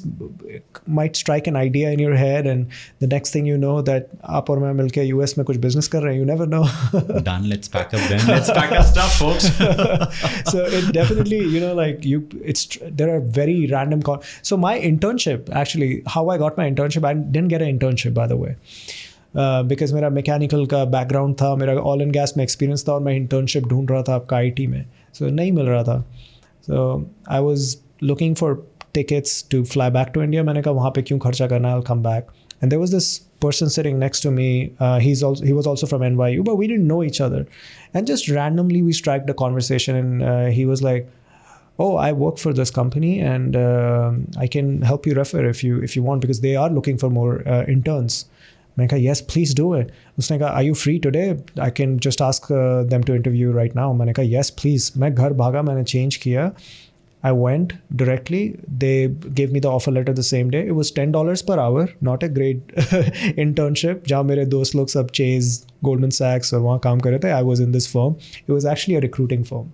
might strike an idea in your head, and the next thing you know that आप और मैं मिलके US में कुछ business कर रहे हैं. You never know. Done. Let's pack up then. Let's pack our stuff, folks. So it definitely, there are very random. So my internship, actually, how I got my internship, I didn't get an internship, by the way. Because मेरा mechanical का background था, मेरा oil and gas में experience था, और मैं internship ढूंढ रहा था आपका IT में. सो नहीं मिल रहा था. So I was looking for tickets to fly back to India. मैंने कहा वहाँ पे क्यों खर्चा करना, I will come back. And there was this person sitting next to me. He was also from NYU, but we didn't know each other. And just randomly we struck a conversation, and he was like, oh, I work for this company, and I can help you refer if you want, because they are looking for more interns. मैंने कहा yes, please do it. उसने कहा are you free today? I can just ask them to interview right now. मैंने कहा yes, please. मैं घर भागा, मैंने change किया. I went directly. They gave me the offer letter the same day. It was $10 per hour, not a great internship. जहाँ मेरे दोस्त लोग सब Chase, Goldman Sachs और वहाँ काम कर रहे थे. I was in this firm. It was actually a recruiting firm.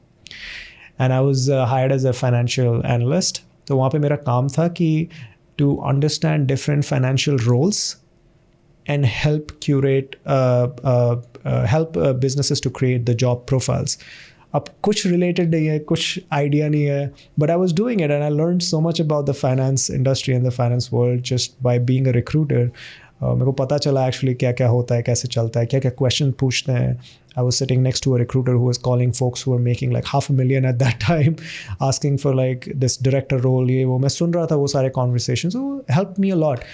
And I was hired as a financial analyst. तो वहाँ पे मेरा काम था कि to understand different financial roles and help curate, help businesses to create the job profiles. अब कुछ related नहीं है, कुछ idea नहीं है, but I was doing it, and I learned so much about the finance industry and the finance world just by being a recruiter. मेरे को पता चला actually क्या क्या होता है, कैसे चलता है, क्या क्या question पूछते हैं. I was sitting next to a recruiter who was calling folks who were making like $500,000 at that time, asking for like this director role. ये वो मैं सुन रहा था वो सारे conversations, so it helped me a lot.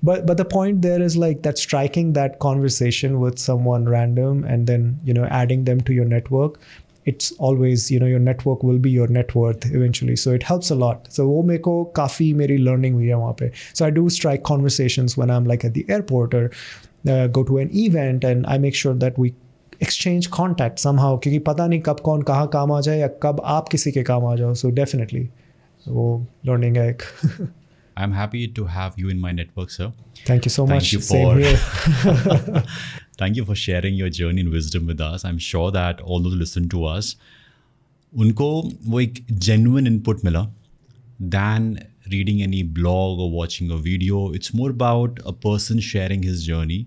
But the point there is like that striking that conversation with someone random and then, adding them to your network. It's always, your network will be your net worth eventually. So it helps a lot. So वो मेरे को काफ़ी मेरी learning हुई है वहाँ पे. So I do strike conversations when I'm like at the airport or go to an event, and I make sure that we exchange contact somehow, क्योंकि पता नहीं कब कौन कहाँ काम आ जाए या कब आप किसी के काम आ जाओ. So definitely वो learning है एक. I'm happy to have you in my network, sir. Thank you so much. Thank you Same here. Thank you for sharing your journey and wisdom with us. I'm sure that all those who listen to us, उनको वो एक genuine input मिला than reading any blog or watching a video. It's more about a person sharing his journey,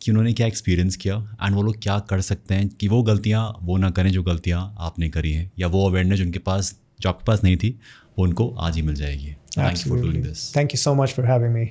कि उन्होंने क्या experience किया and वो लोग क्या कर सकते हैं कि वो गलतियाँ वो ना करें जो गलतियाँ आपने करी हैं, या वो awareness जो आपके पास नहीं थी वो उनको आज ही मिल जाएगी. Thank you for doing this. Thank you so much for having me.